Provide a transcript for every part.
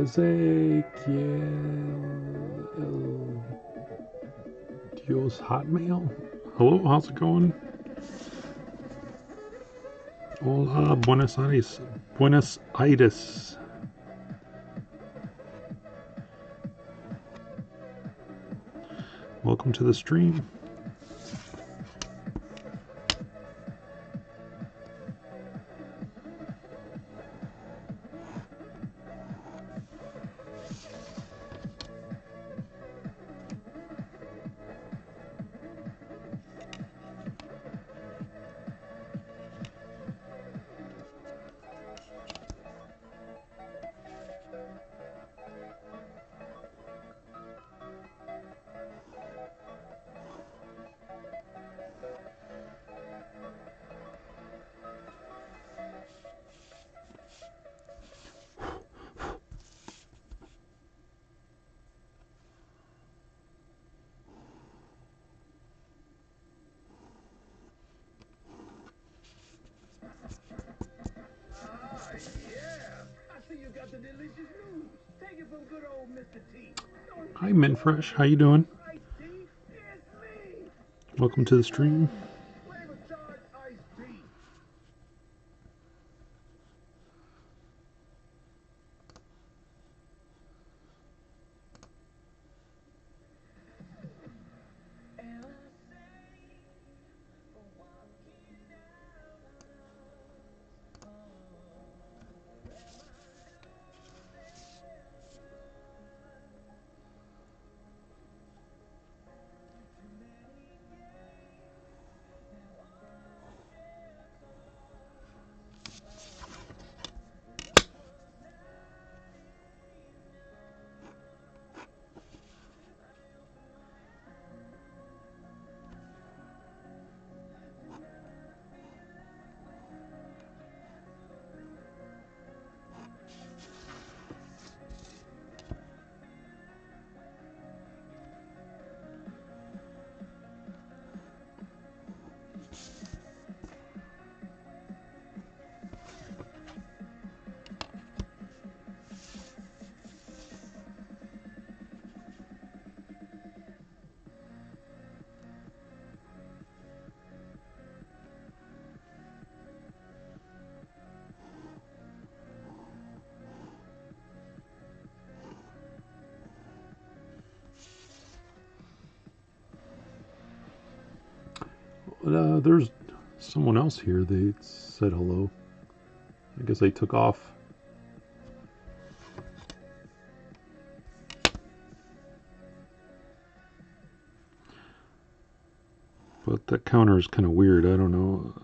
Ezequiel Dios Hotmail. Hello, how's it going? Hola, Buenos Aires. Buenos Aires. Welcome to the stream. Hi, Mintfresh. How you doing? Welcome to the stream. There's someone else here. They said hello. I guess they took off. But that counter is kind of weird. I don't know.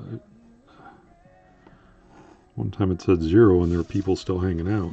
One time it said 0 and there are people still hanging out.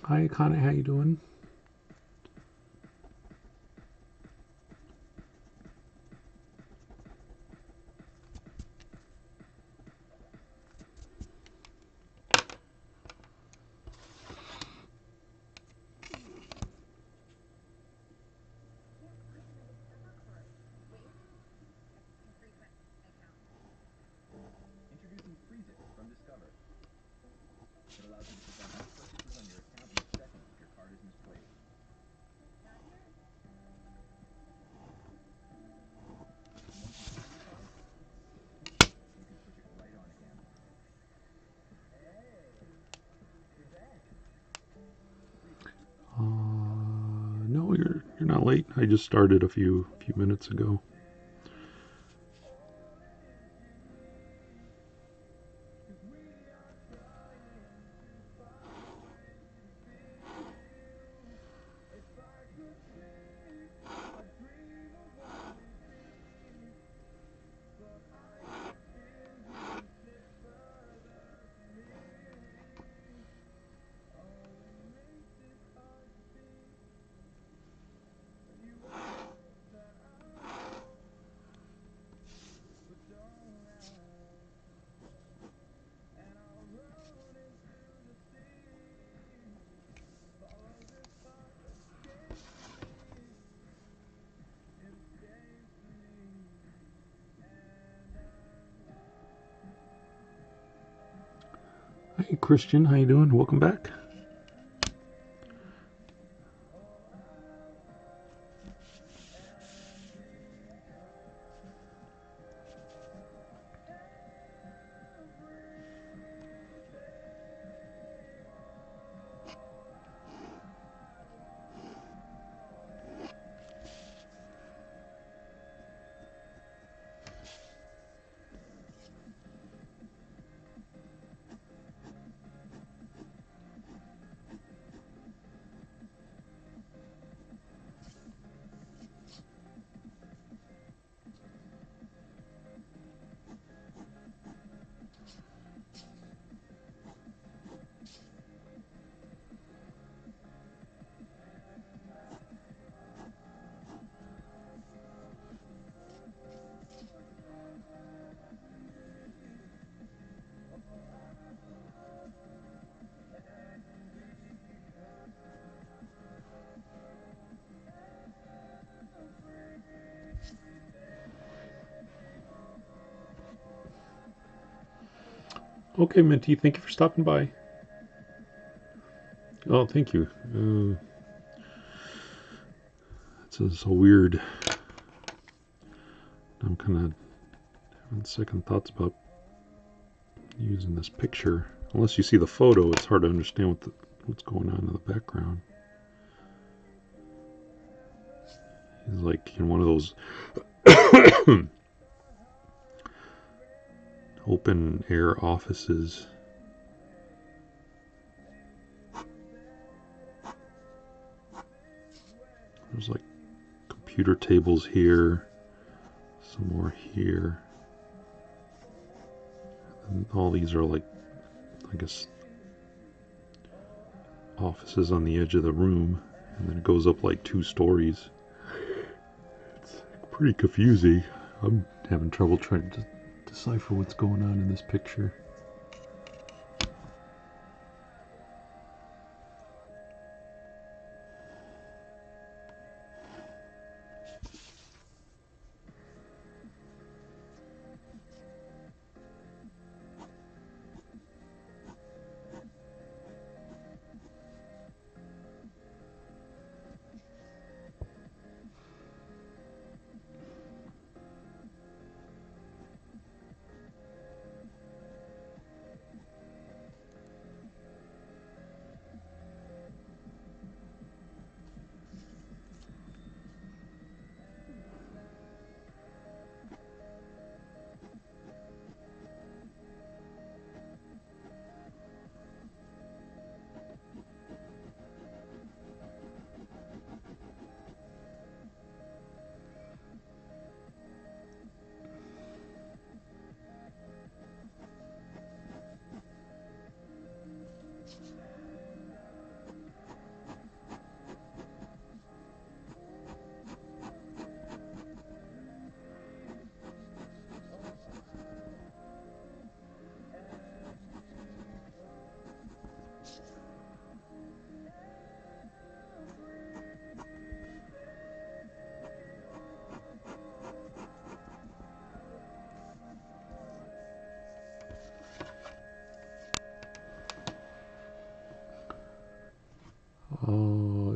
Hi, Connie. How you doing? No, you're not late. I just started a few minutes ago. Hey, Christian. How you doing? Welcome back. Okay, Minty. Thank you for stopping by. Oh, thank you. It's so weird. I'm kind of having second thoughts about using this picture. Unless you see the photo, it's hard to understand what's going on in the background. He's like in one of those open air offices. There's like computer tables here, some more here. And all these are like, I guess, offices on the edge of the room. And then it goes up like 2 stories. It's pretty confusing. I'm having trouble trying to decipher what's going on in this picture.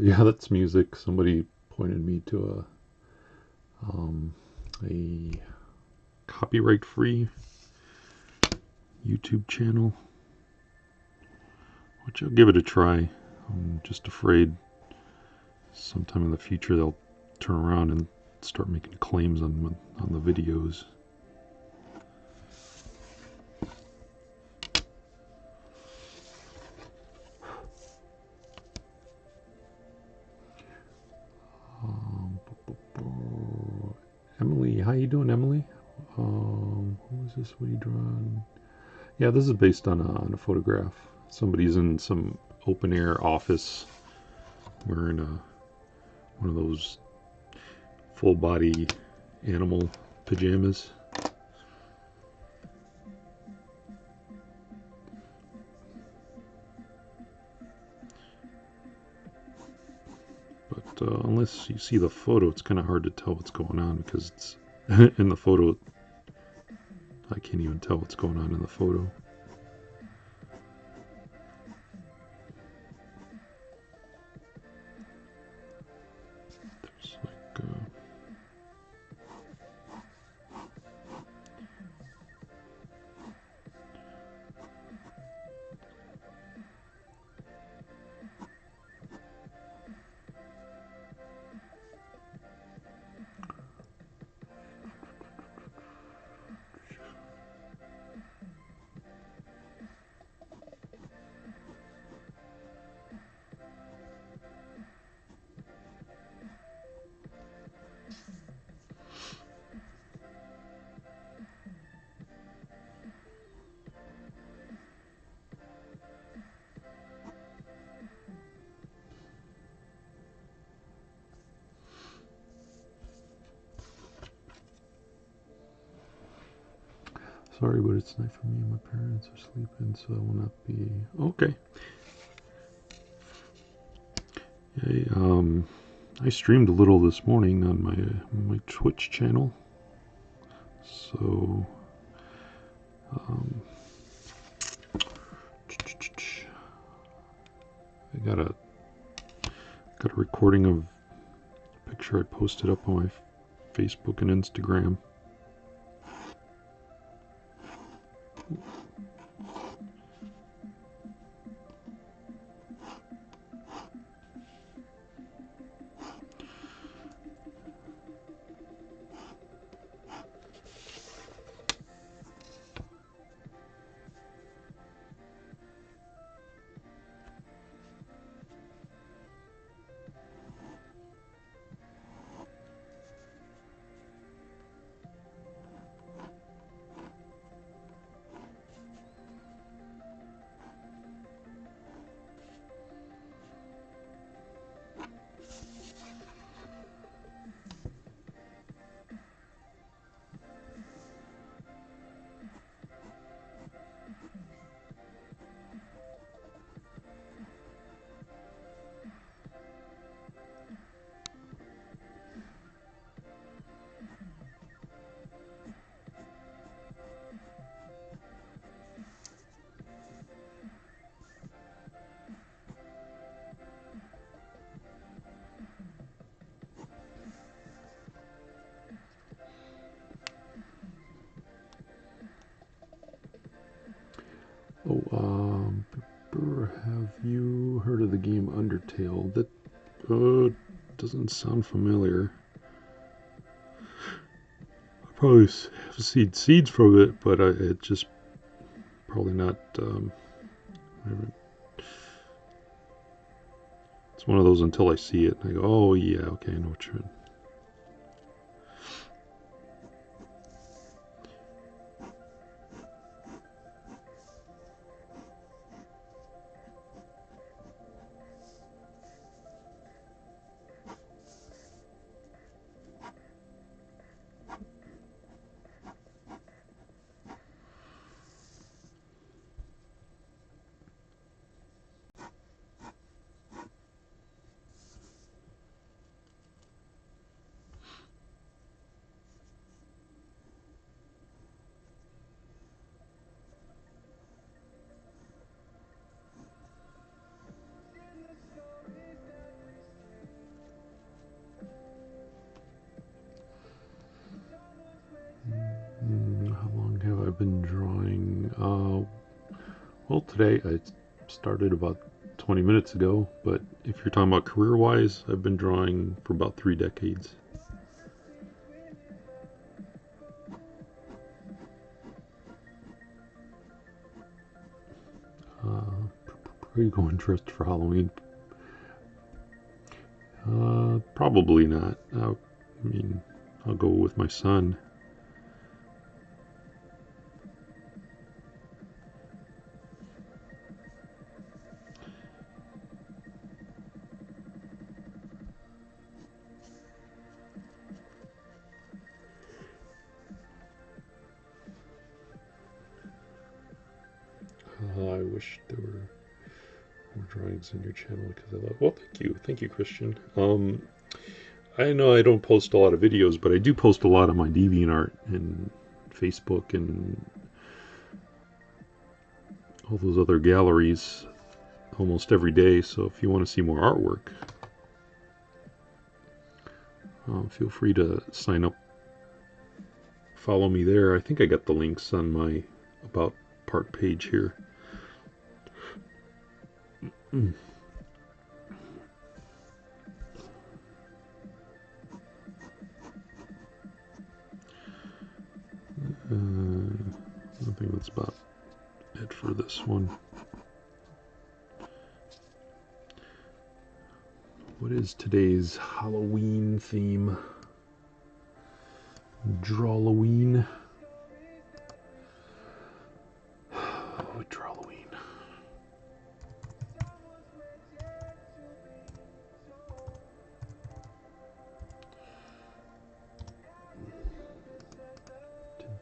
Yeah, that's music. Somebody pointed me to a copyright-free YouTube channel, which I'll give it a try. I'm just afraid sometime in the future they'll turn around and start making claims on the videos. Emily, how you doing, Emily? Who is this? What are you drawing? Yeah, this is based on a photograph. Somebody's in some open air office wearing one of those full body animal pajamas. But unless you see the photo, it's kind of hard to tell what's going on because it's in the photo. I can't even tell what's going on in the photo. There's like sorry, but it's night for me. My parents are sleeping, so I will not be. Okay. Hey, I streamed a little this morning on my Twitch channel, so I got a recording of a picture I posted up on my Facebook and Instagram. Oh, have you heard of the game Undertale? That doesn't sound familiar. I probably have seen seeds from it, but it just probably not. It's one of those until I see it, and I go, "Oh yeah, okay, I know what you're in." drawing. Well, today I started about 20 minutes ago, but if you're talking about career-wise, I've been drawing for about 3 decades. Are you going dressed for Halloween? Probably not. I mean, I'll go with my son. I wish there were more drawings on your channel because I love. Well, thank you, Christian. I know I don't post a lot of videos, but I do post a lot on my DeviantArt and Facebook and all those other galleries almost every day. So if you want to see more artwork, feel free to sign up. Follow me there. I think I got the links on my About Part page here. I think that's about it for this one. What is today's Halloween theme? Drawloween. Oh, Drawloween.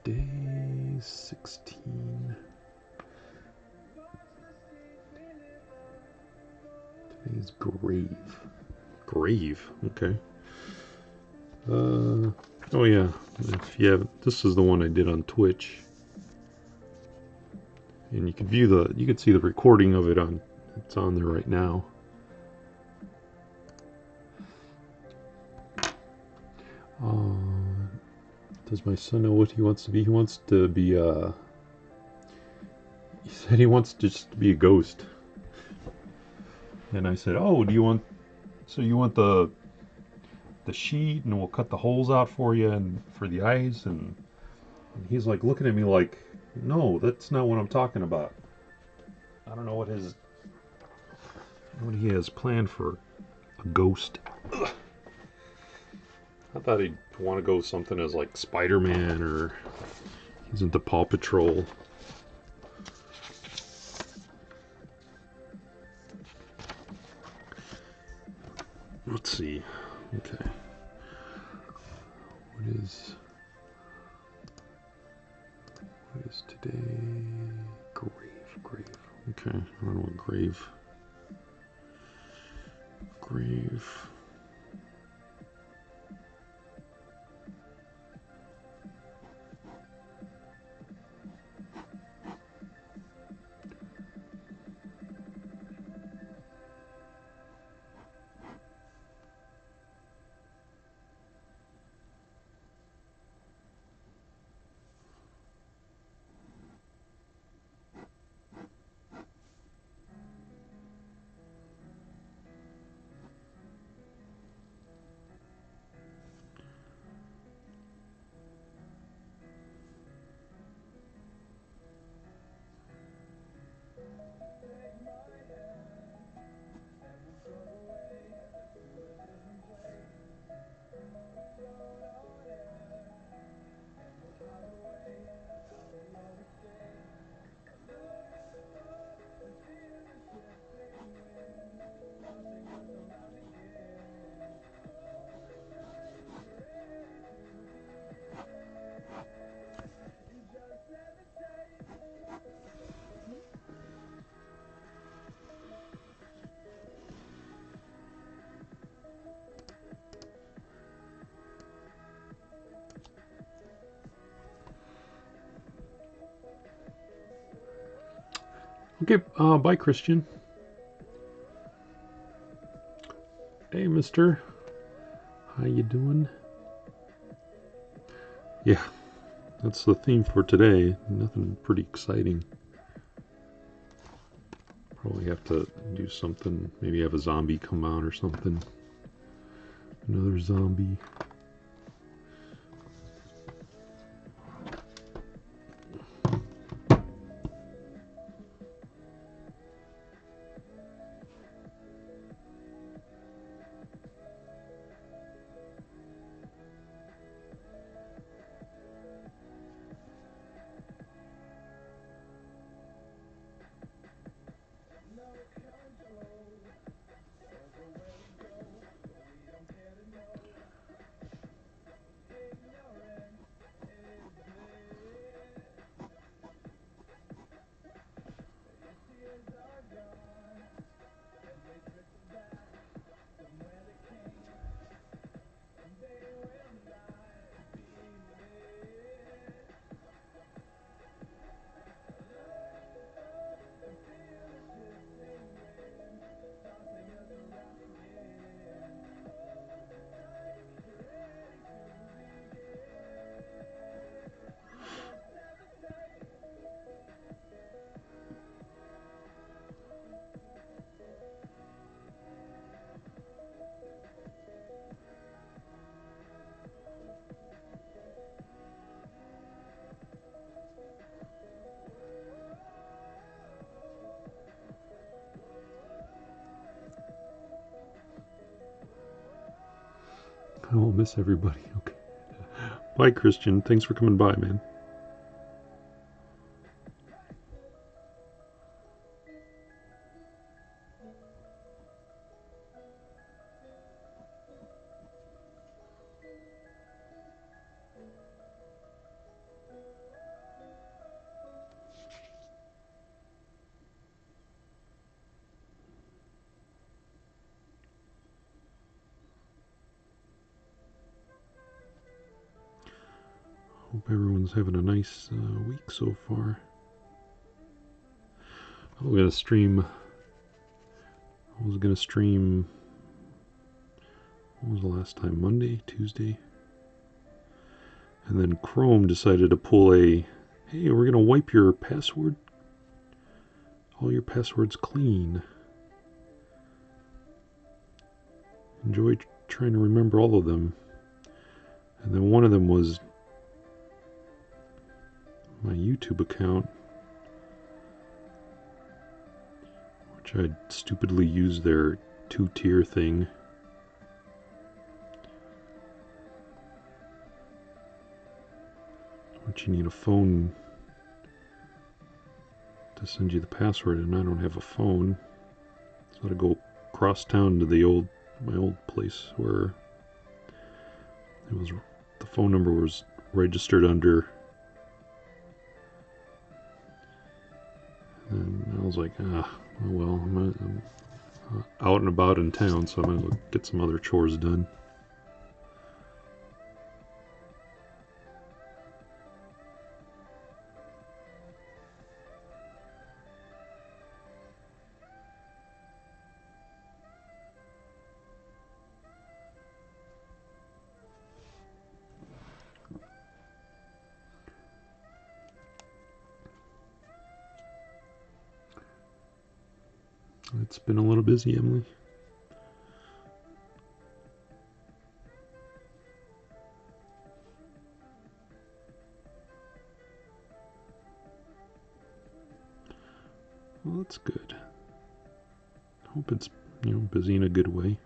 Today's 16. Today's grave. Grave, okay. Oh yeah, if you have, this is the one I did on Twitch, and you can view you can see the recording of it on, it's on there right now. Does my son know what he wants to be? He wants to be he said he wants just to be a ghost. And I said, oh, so you want the sheet, and we'll cut the holes out for you and for the eyes, and he's like looking at me like, no, that's not what I'm talking about. I don't know what he has planned for a ghost. Ugh. I thought he'd want to go something as like Spider-Man, or he's into Paw Patrol. Let's see. Okay. What is today? Grave. Okay, I don't know what grave. Okay, bye, Christian. Hey, mister. How you doing? Yeah, that's the theme for today. Nothing pretty exciting. Probably have to do something, maybe have a zombie come out or something. Another zombie. I will miss everybody. Okay. Bye, Christian. Thanks for coming by, man. Hope everyone's having a nice week so far. I was gonna stream. What was the last time? Monday, Tuesday, and then Chrome decided to pull a, hey, we're gonna wipe your password, all your passwords clean. Enjoy trying to remember all of them. And then one of them was my YouTube account, which I stupidly used their 2-tier thing. But you need a phone to send you the password, and I don't have a phone, so I had to go across town to my old place where the phone number was registered under. And I was like, oh well, I'm out and about in town, so I'm going to get some other chores done. It's been a little busy, Emily. Well, that's good. Hope it's, busy in a good way.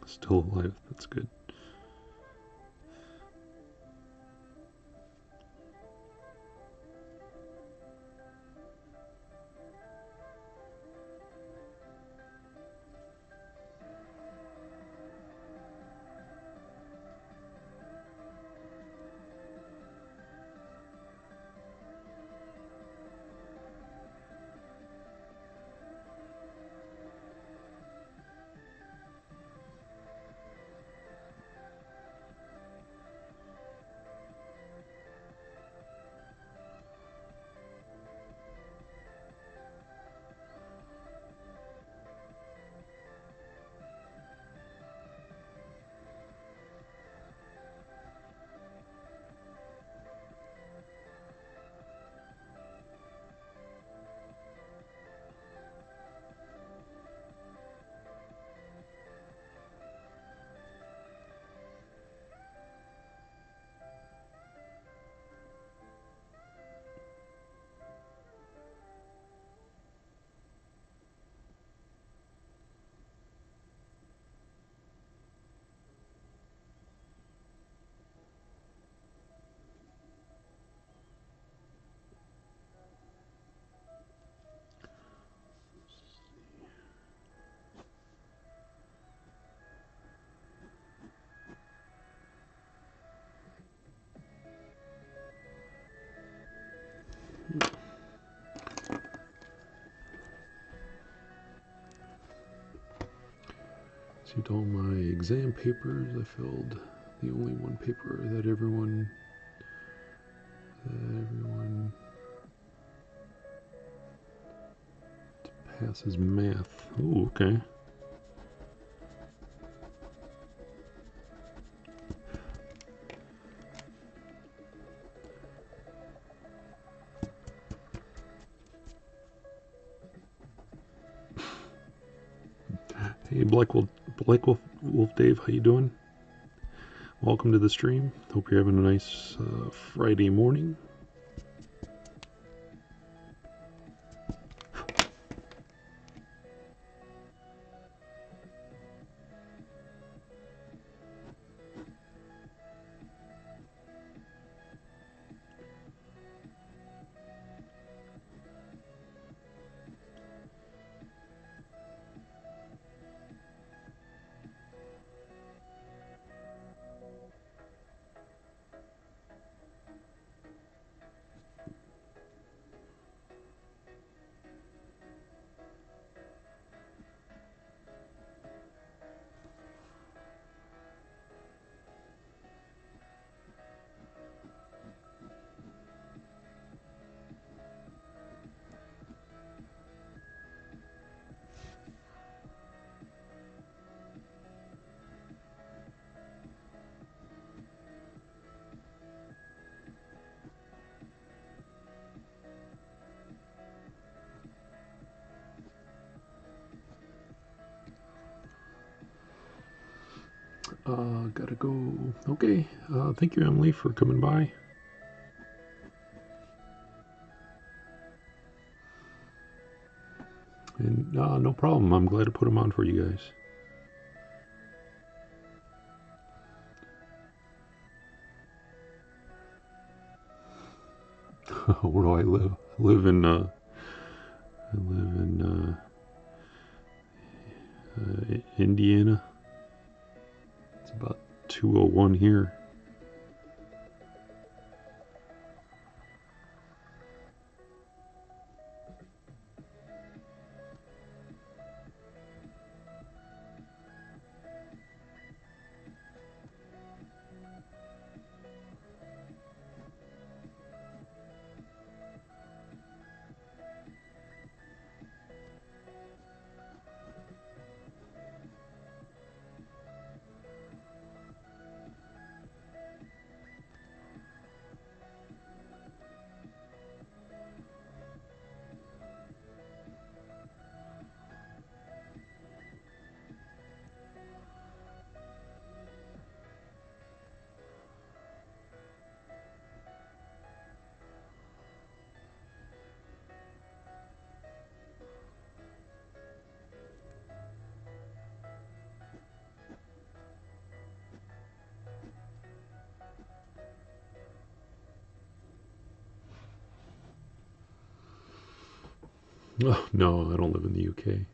Still alive, that's good. Received all my exam papers. I filled the only one paper that everyone passes math. Oh, okay. Hey, Wolf Dave, how you doing? Welcome to the stream. Hope you're having a nice Friday morning. Gotta go. Okay. Thank you, Emily, for coming by. And no problem. I'm glad to put them on for you guys. Where do I live? I live in Indiana. It's about 2:01 here. Oh, no, I don't live in the UK.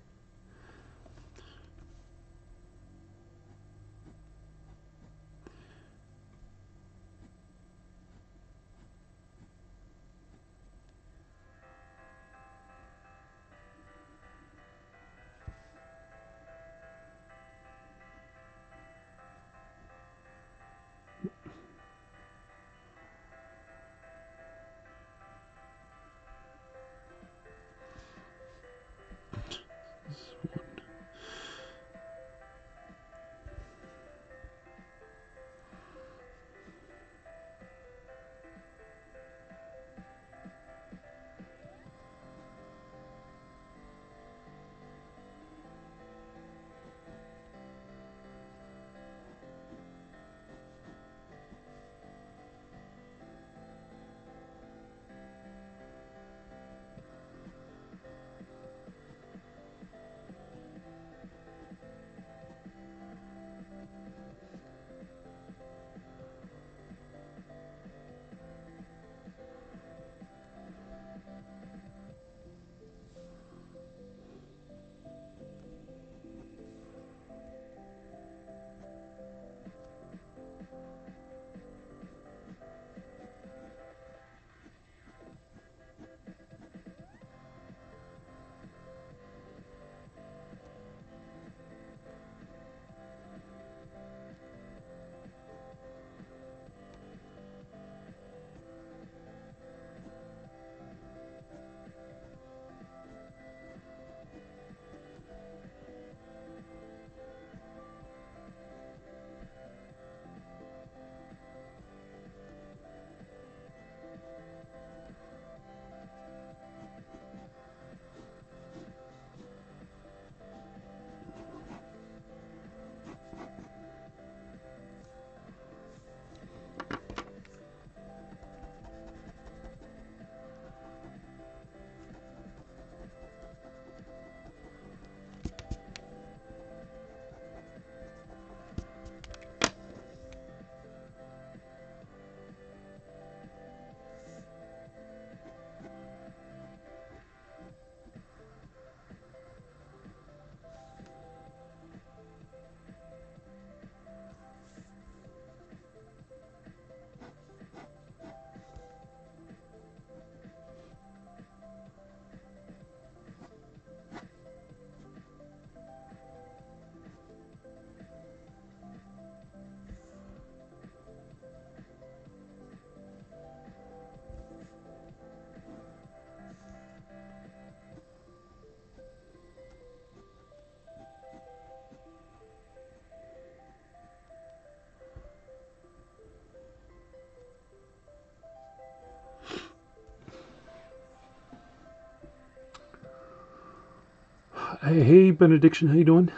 Hey, Benediction, how you doing?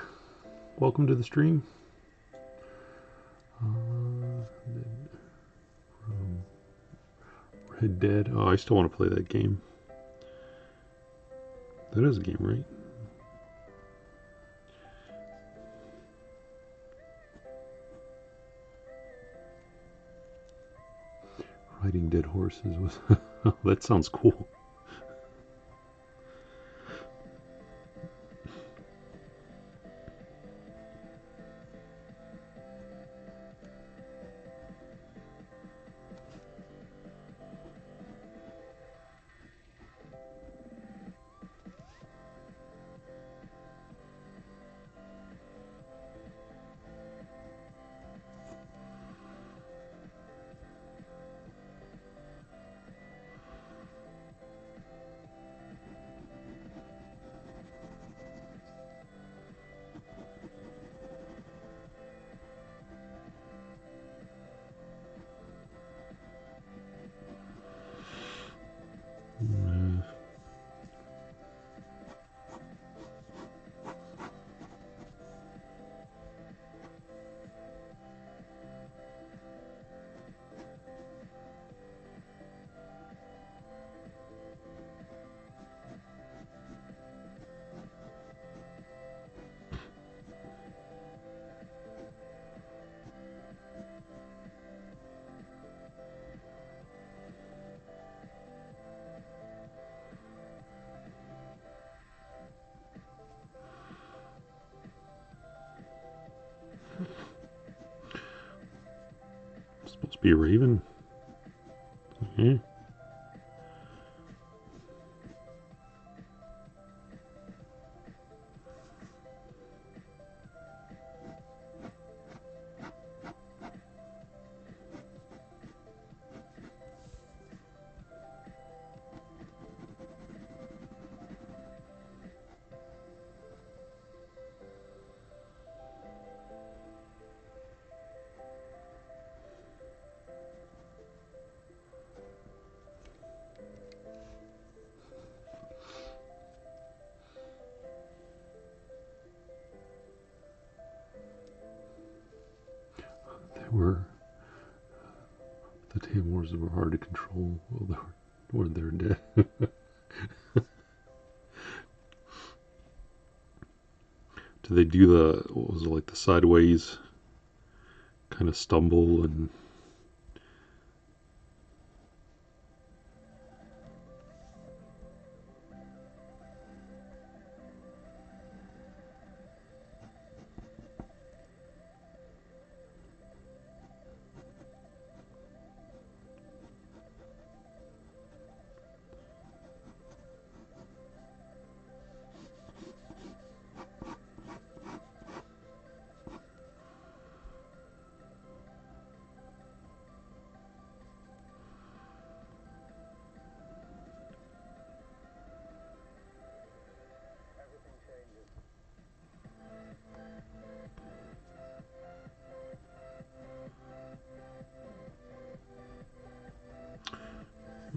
Welcome to the stream. Red Dead. Oh, I still want to play that game. That is a game, right? Riding dead horses was. That sounds cool. Supposed to be a raven. Okay. The Tamors were hard to control. Well, they're dead. Do they do what was it, like the sideways kind of stumble and.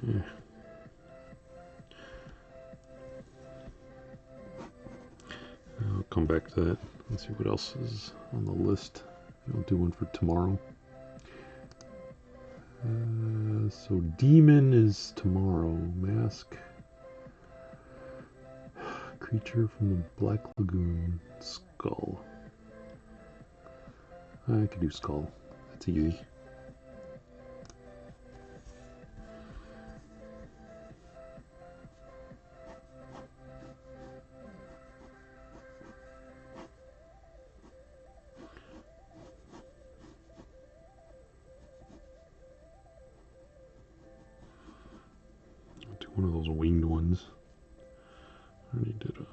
Yeah. I'll come back to that. Let's see what else is on the list. I'll do one for tomorrow. So Demon is tomorrow. Mask. Creature from the Black Lagoon. Skull. I could do Skull. That's easy. I'll do one of those winged ones. I already did a.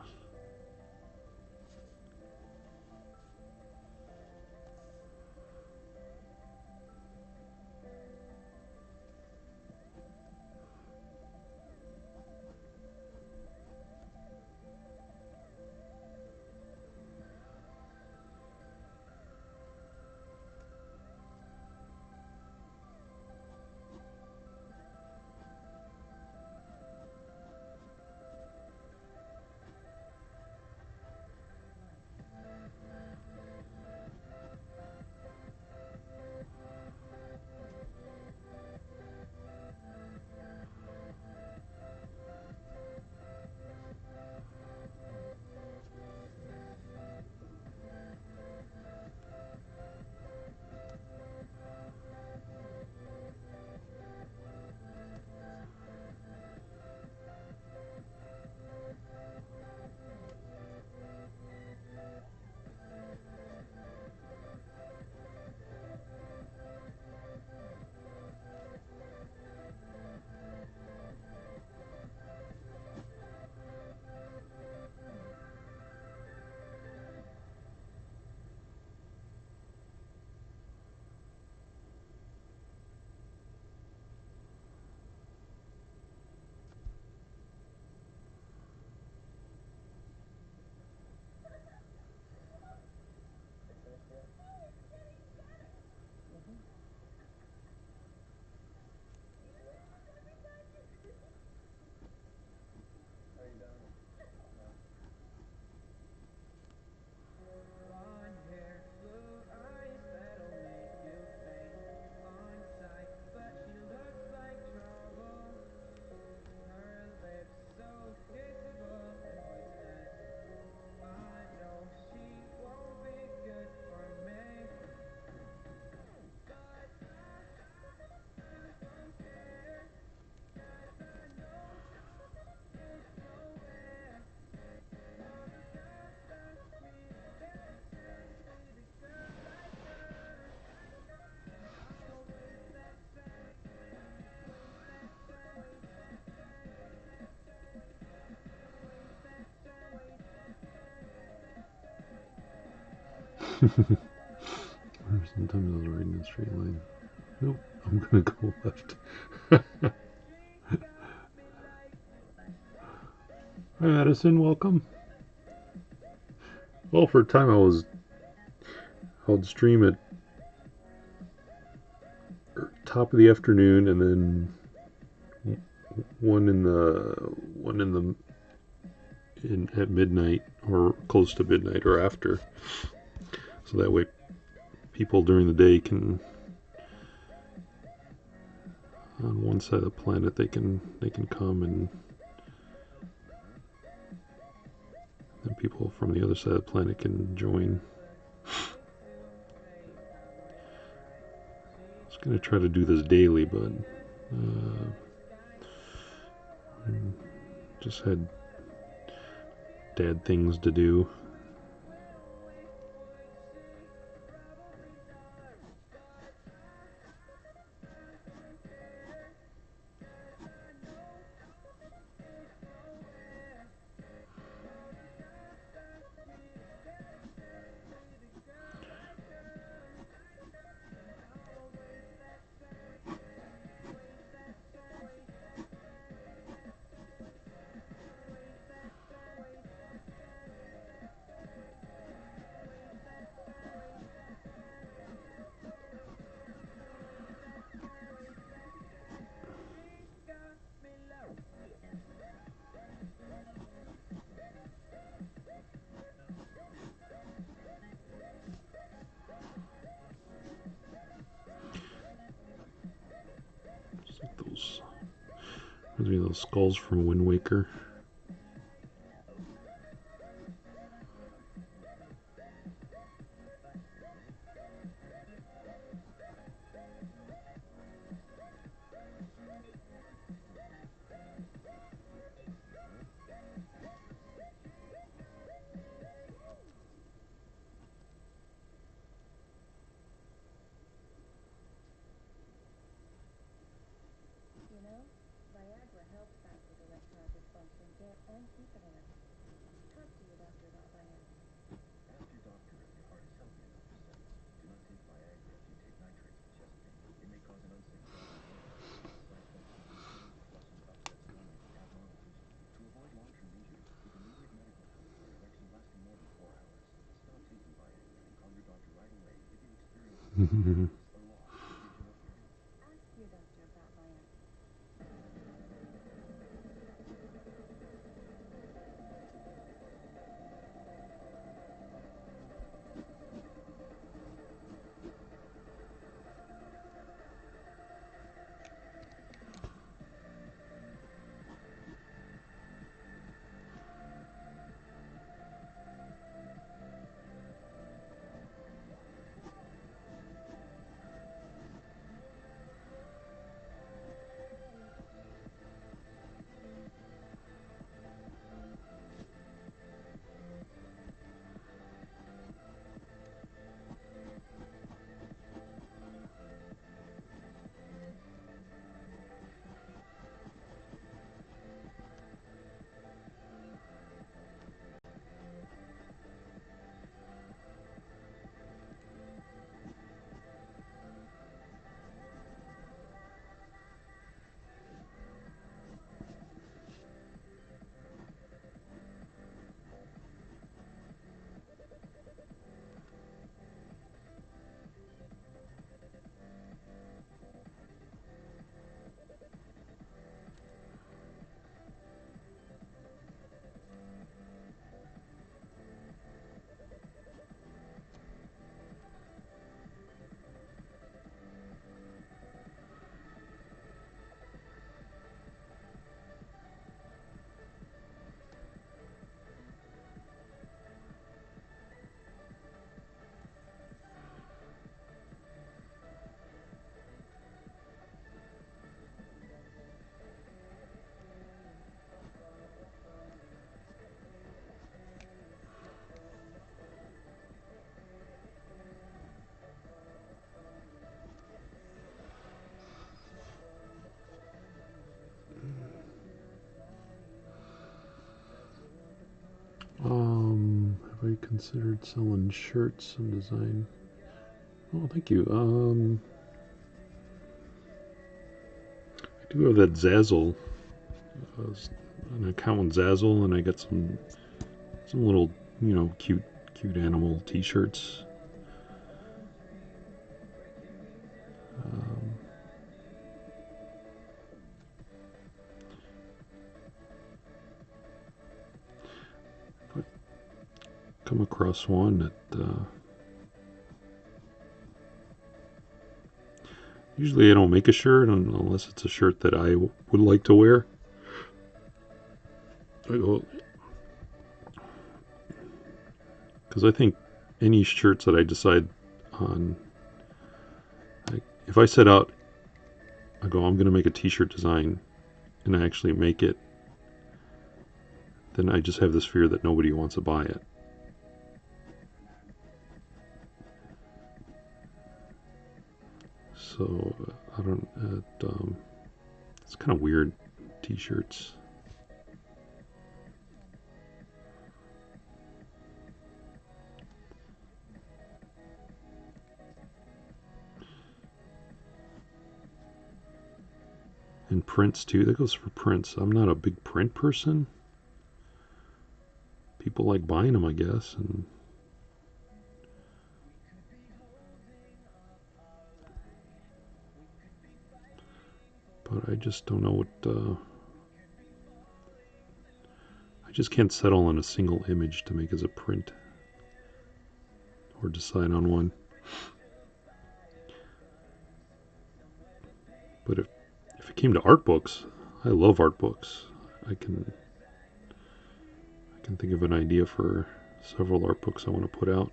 Sometimes I was right in a straight line. Nope, I'm gonna go left. Hi Madison, welcome. Well, for a time I would stream at top of the afternoon, and then one in the at midnight or close to midnight or after, so that way people during the day can, on one side of the planet, they can come, and then people from the other side of the planet can join. I was gonna try to do this daily, but just had dad things to do. Just like those, reminds me of those skulls from Wind Waker. considered selling shirts and design. Oh, thank you. I do have that Zazzle, an account with Zazzle, and I got some little, cute animal T-shirts. Um, if I come across one that usually I don't make a shirt unless it's a shirt that I would like to wear. Because I think any shirts that I decide on, if I set out, I go, I'm going to make a T-shirt design, and I actually make it, then I just have this fear that nobody wants to buy it. So I don't. It's kind of weird. T-shirts. And prints too. That goes for prints. I'm not a big print person. People like buying them, I guess, but I just don't know what. I just can't settle on a single image to make as a print or decide on one. But if it came to art books, I love art books. I can think of an idea for several art books I want to put out.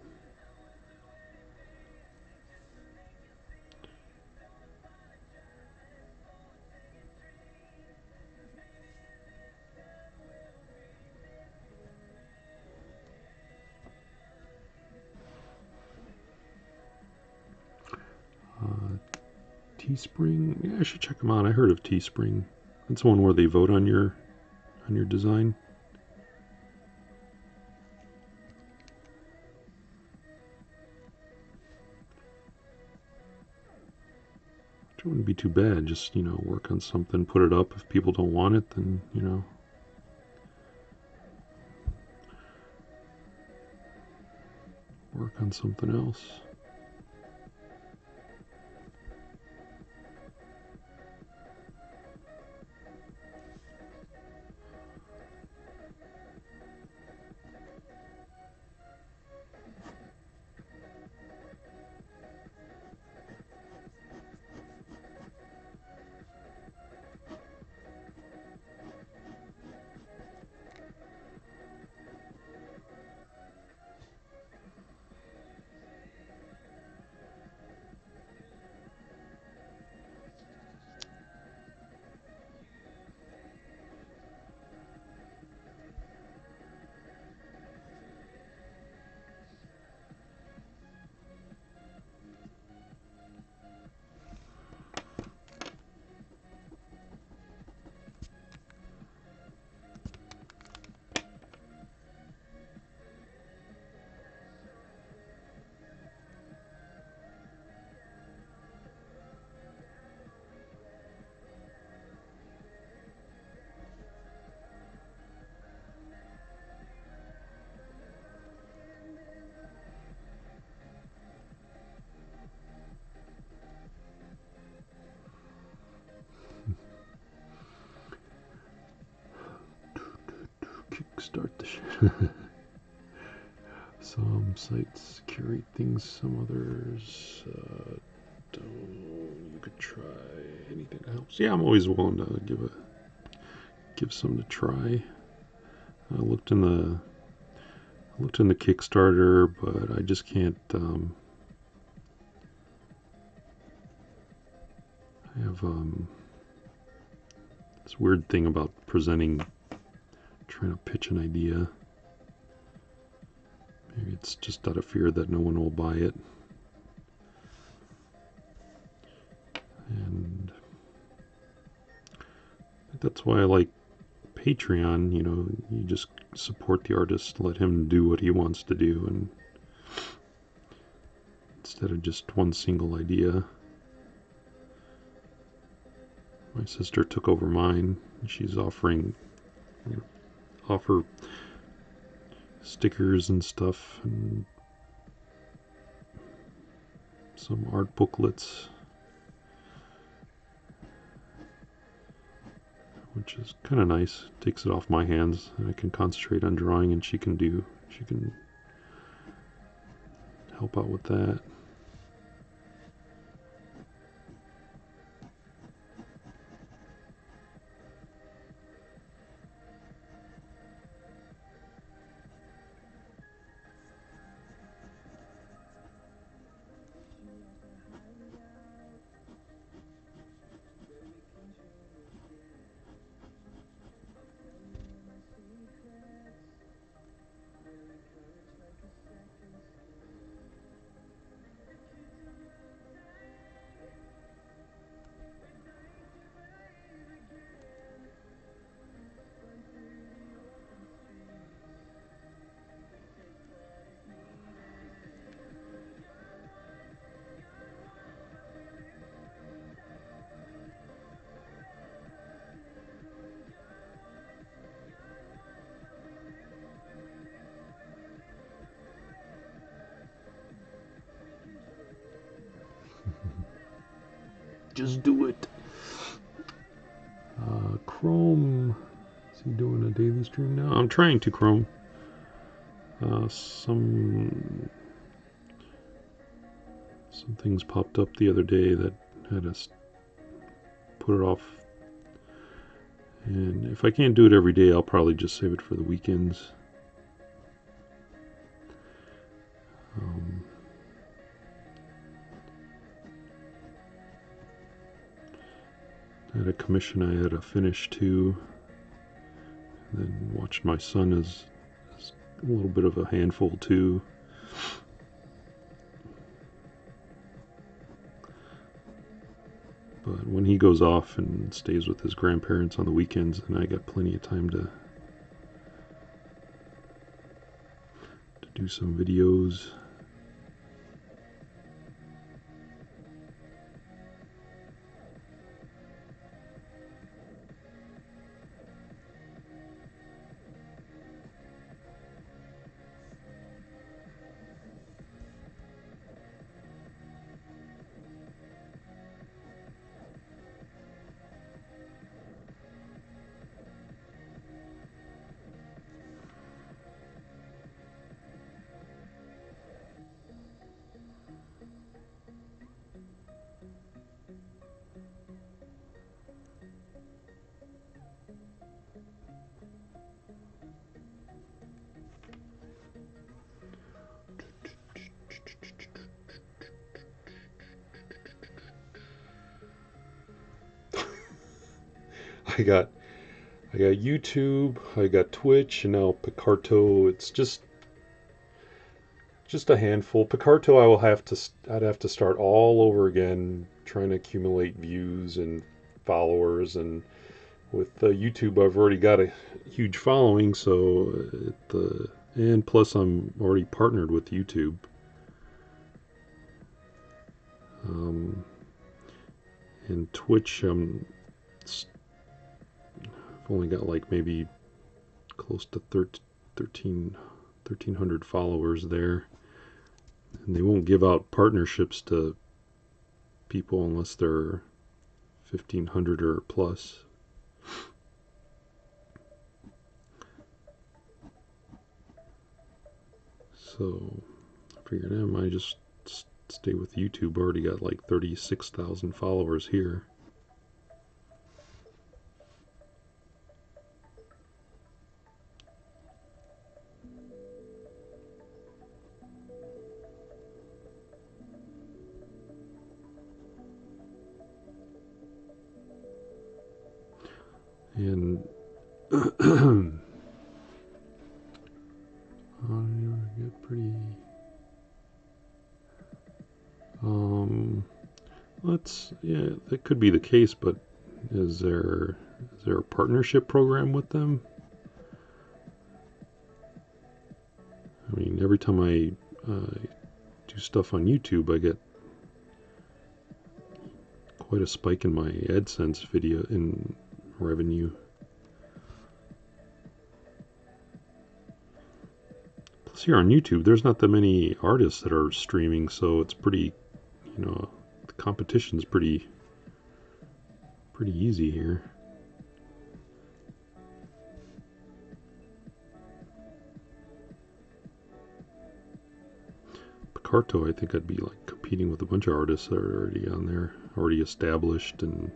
Teespring, yeah, I should check them out. I heard of Teespring. That's one where they vote on your design. Which wouldn't be too bad. Just work on something, put it up. If people don't want it, then work on something else. Kickstart the shit. Some sites curate things, some others don't. You could try anything that helps. Yeah, I'm always willing to give some to try. I looked in the Kickstarter, but I just can't. I have this weird thing about trying to pitch an idea. Maybe it's just out of fear that no one will buy it. And that's why I like Patreon, you know, you just support the artist, let him do what he wants to do, and instead of just one single idea. My sister took over mine. She's offering, you know, offer stickers and stuff, and some art booklets, which is kind of nice. Takes it off my hands, and I can concentrate on drawing, and she can help out with that. Just do it. Chrome, is he doing a daily stream now? I'm trying to, Chrome. Some things popped up the other day that had us put it off. And if I can't do it every day, I'll probably just save it for the weekends. I had a commission I had to finish too. And then watched my son as a little bit of a handful too. But when he goes off and stays with his grandparents on the weekends, then I got plenty of time to do some videos. I got YouTube, I got Twitch, and now Picarto. It's just a handful. Picarto, I'd have to start all over again, trying to accumulate views and followers. And with YouTube, I've already got a huge following, so and plus I'm already partnered with YouTube. And Twitch, I've only got like maybe close to 1,300 followers there. And they won't give out partnerships to people unless they're 1,500 or plus. So I figured I might just stay with YouTube. Already got like 36,000 followers here. And get pretty. That could be the case, but Is there a partnership program with them? I mean, every time I do stuff on YouTube, I get quite a spike in my AdSense video in revenue. Plus, here on YouTube, there's not that many artists that are streaming, so it's pretty, the competition's pretty easy here. Picarto, I think I'd be like competing with a bunch of artists that are already on there, already established, and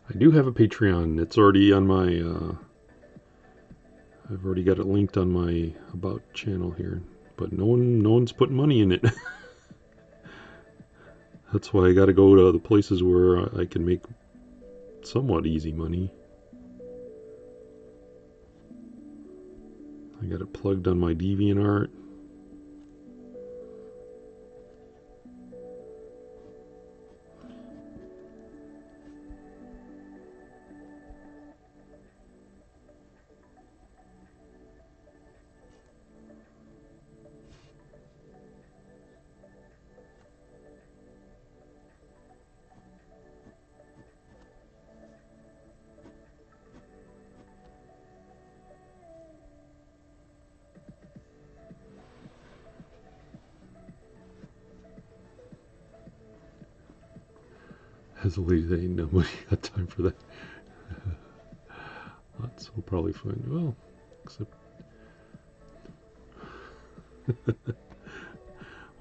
I do have a Patreon. It's already on my, I've already got it linked on my About channel here, but no one's putting money in it. That's why I got to go to the places where I can make somewhat easy money. I got it plugged on my DeviantArt. As a lady, they ain't nobody got time for that. That's so probably fine. Well, except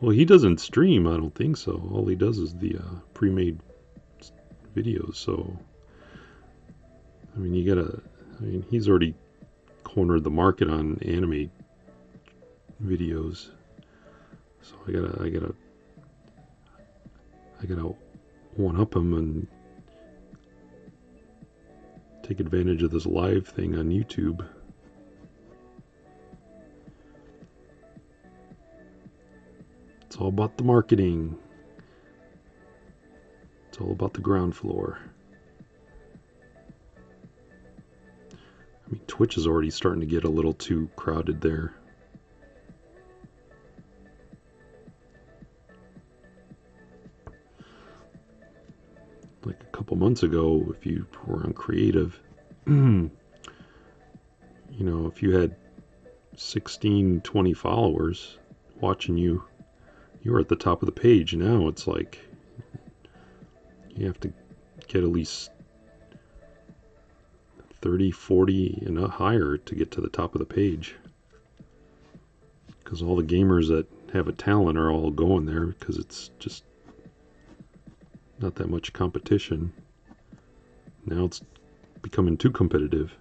well, he doesn't stream. I don't think so. All he does is the pre-made videos. So, I mean, he's already cornered the market on anime videos. So I gotta one up him and take advantage of this live thing on YouTube. It's all about the marketing. It's all about the ground floor. I mean, Twitch is already starting to get a little too crowded there. Like a couple months ago, if you were on creative, if you had 16, 20 followers watching you, you were at the top of the page. Now it's like you have to get at least 30, 40 and higher to get to the top of the page. Because all the gamers that have a talent are all going there because it's just not that much competition. Now it's becoming too competitive.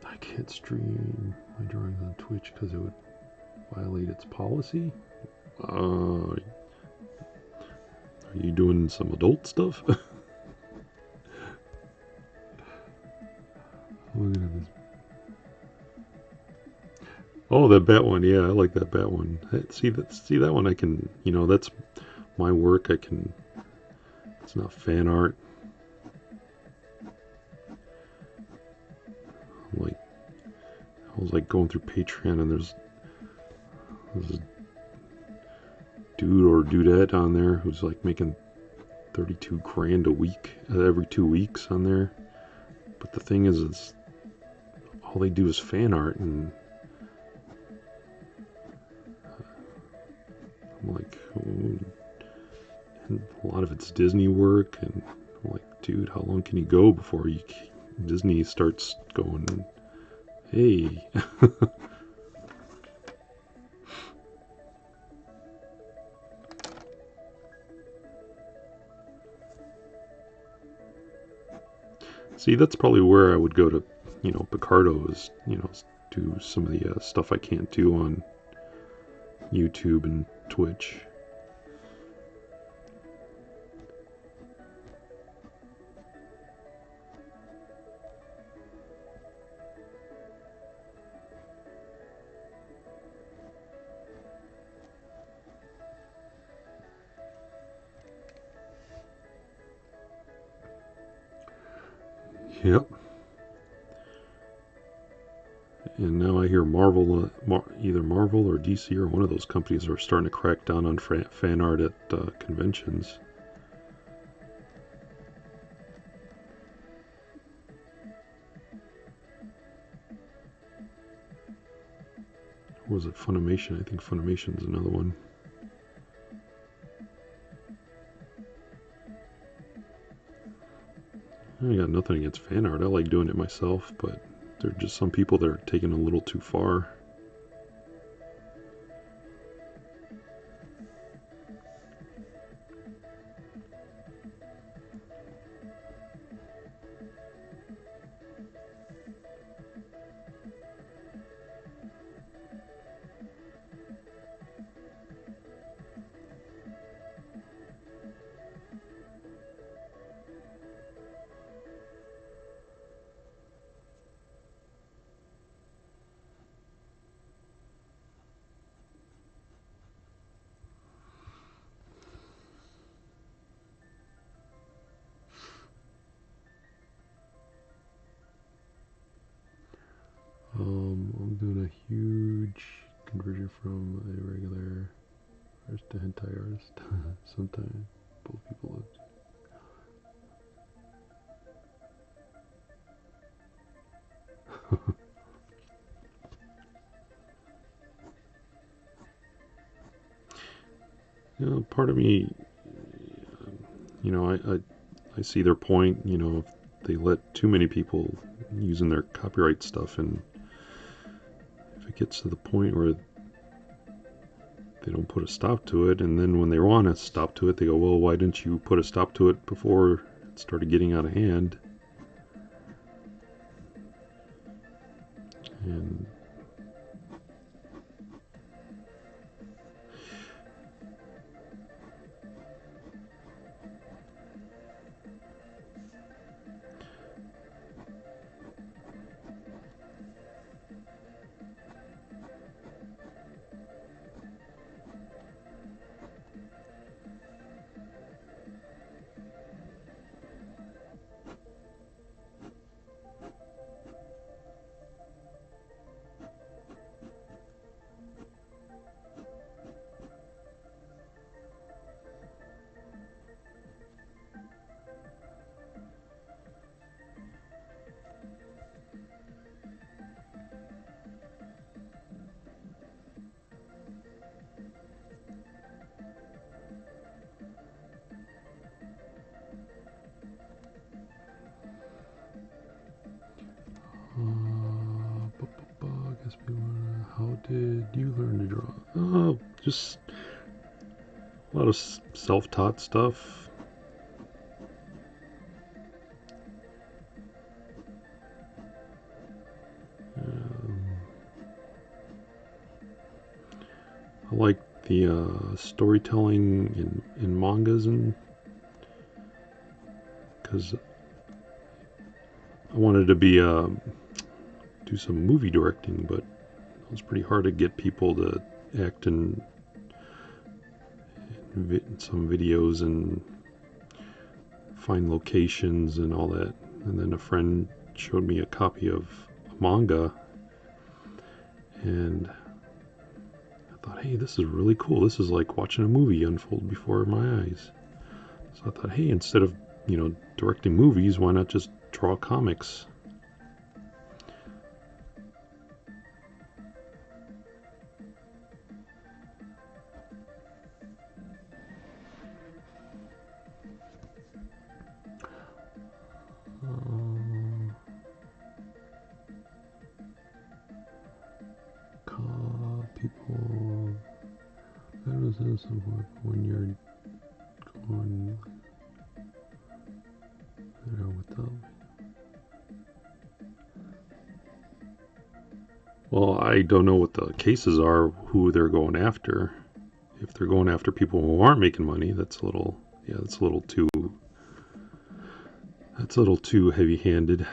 I can't stream my drawings on Twitch because it would violate its policy. Are you doing some adult stuff? Look at this. Oh, that bat one. Yeah, I like that bat one. See that one. I can. That's my work. I can. It's not fan art. I was like going through Patreon, and there's a dude or dudette on there who's like making 32 grand a week, every 2 weeks on there. But the thing is all they do is fan art, and I'm like, oh, and a lot of it's Disney work, and I'm like, dude, how long can you go before Disney starts going, hey? See, that's probably where I would go to, Picardo, is, do some of the stuff I can't do on YouTube and Twitch. Yep. And now I hear Marvel, either Marvel or DC or one of those companies are starting to crack down on fan art at conventions. Or was it Funimation? I think Funimation's another one. I got nothing against fan art. I like doing it myself, but there are just some people that are taking it a little too far. I'm doing a huge conversion from a regular artist to hentai artist. Sometimes both people look. Part of me, I see their point. If they let too many people using their copyright stuff, and if it gets to the point where they don't put a stop to it, and then when they want to stop to it, they go, well, why didn't you put a stop to it before it started getting out of hand? And how did you learn to draw? Oh, just a lot of self-taught stuff. I like the storytelling in mangas, and because I wanted to do some movie directing, but it was pretty hard to get people to act in some videos and find locations and all that. And then a friend showed me a copy of a manga, And I thought, hey, this is really cool. This is like watching a movie unfold before my eyes. So I thought, hey, instead of, directing movies, why not just draw comics? People, that was when you're going, with the. Well, I don't know what the cases are, who they're going after. If they're going after people who aren't making money, that's a little too heavy-handed.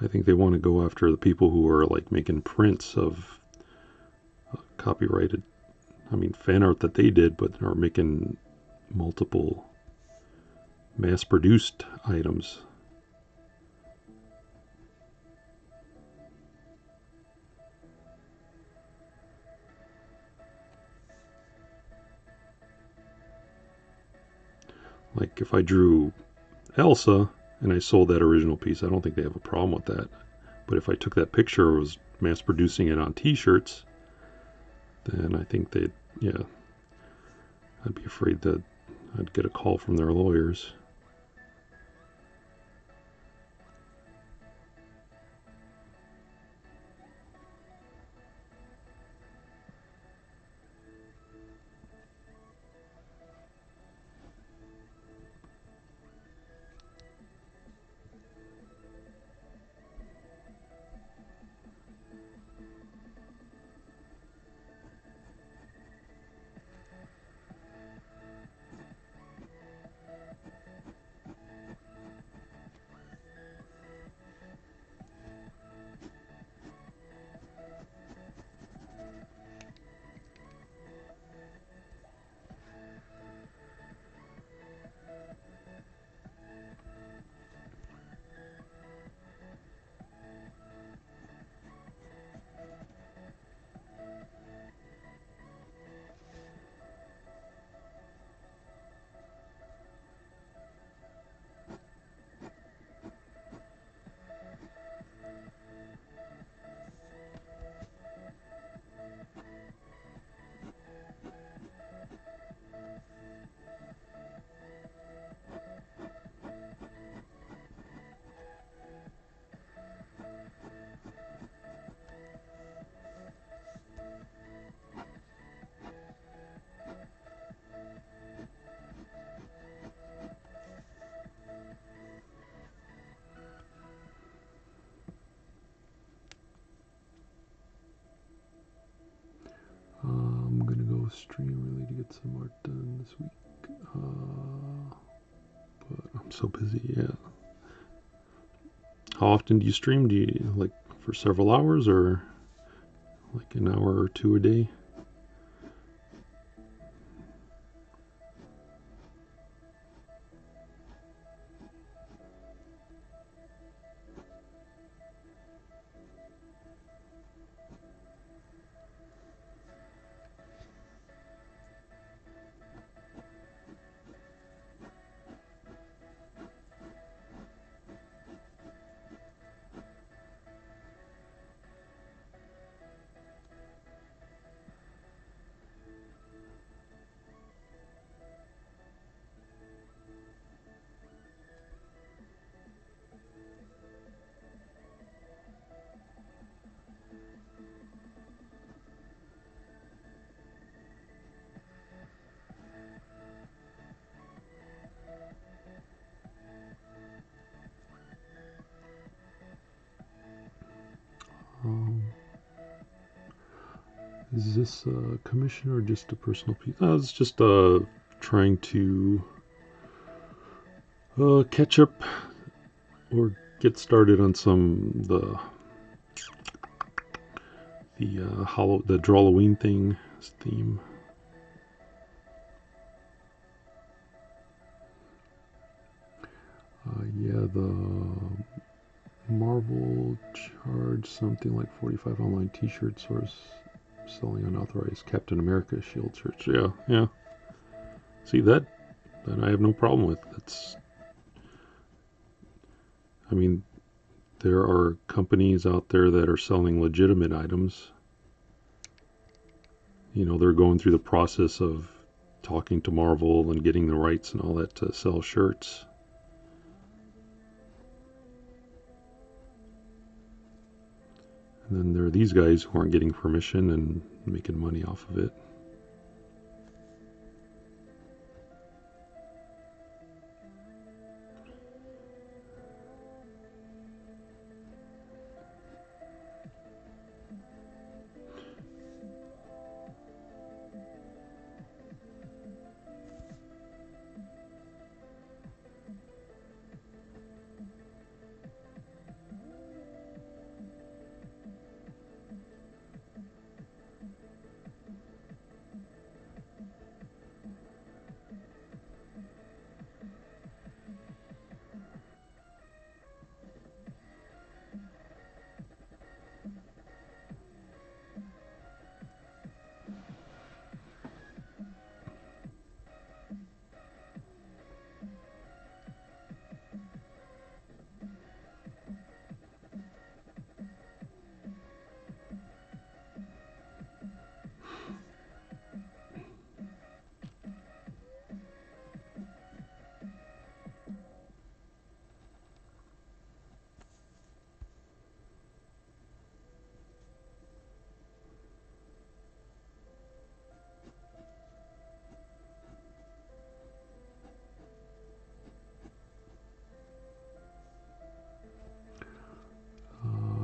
I think they want to go after the people who are like making prints of copyrighted, fan art that they did, but are making multiple mass-produced items. Like if I drew Elsa and I sold that original piece, I don't think they have a problem with that. But if I took that picture and was mass producing it on t-shirts, then I think I'd be afraid that I'd get a call from their lawyers. I'm gonna go stream really to get some art done this week. But I'm so busy, yeah. How often do you stream? Do you like for several hours or like an hour or two a day? Is this a commission or just a personal piece? It's just trying to catch up or get started on some the Drawloween theme. the Marvel charged something like 45 online t-shirts or selling unauthorized Captain America shield shirts. Yeah, yeah. See, that I have no problem with. I mean, there are companies out there that are selling legitimate items. You know, they're going through the process of talking to Marvel and getting the rights and all that to sell shirts. And then there are these guys who aren't getting permission and making money off of it.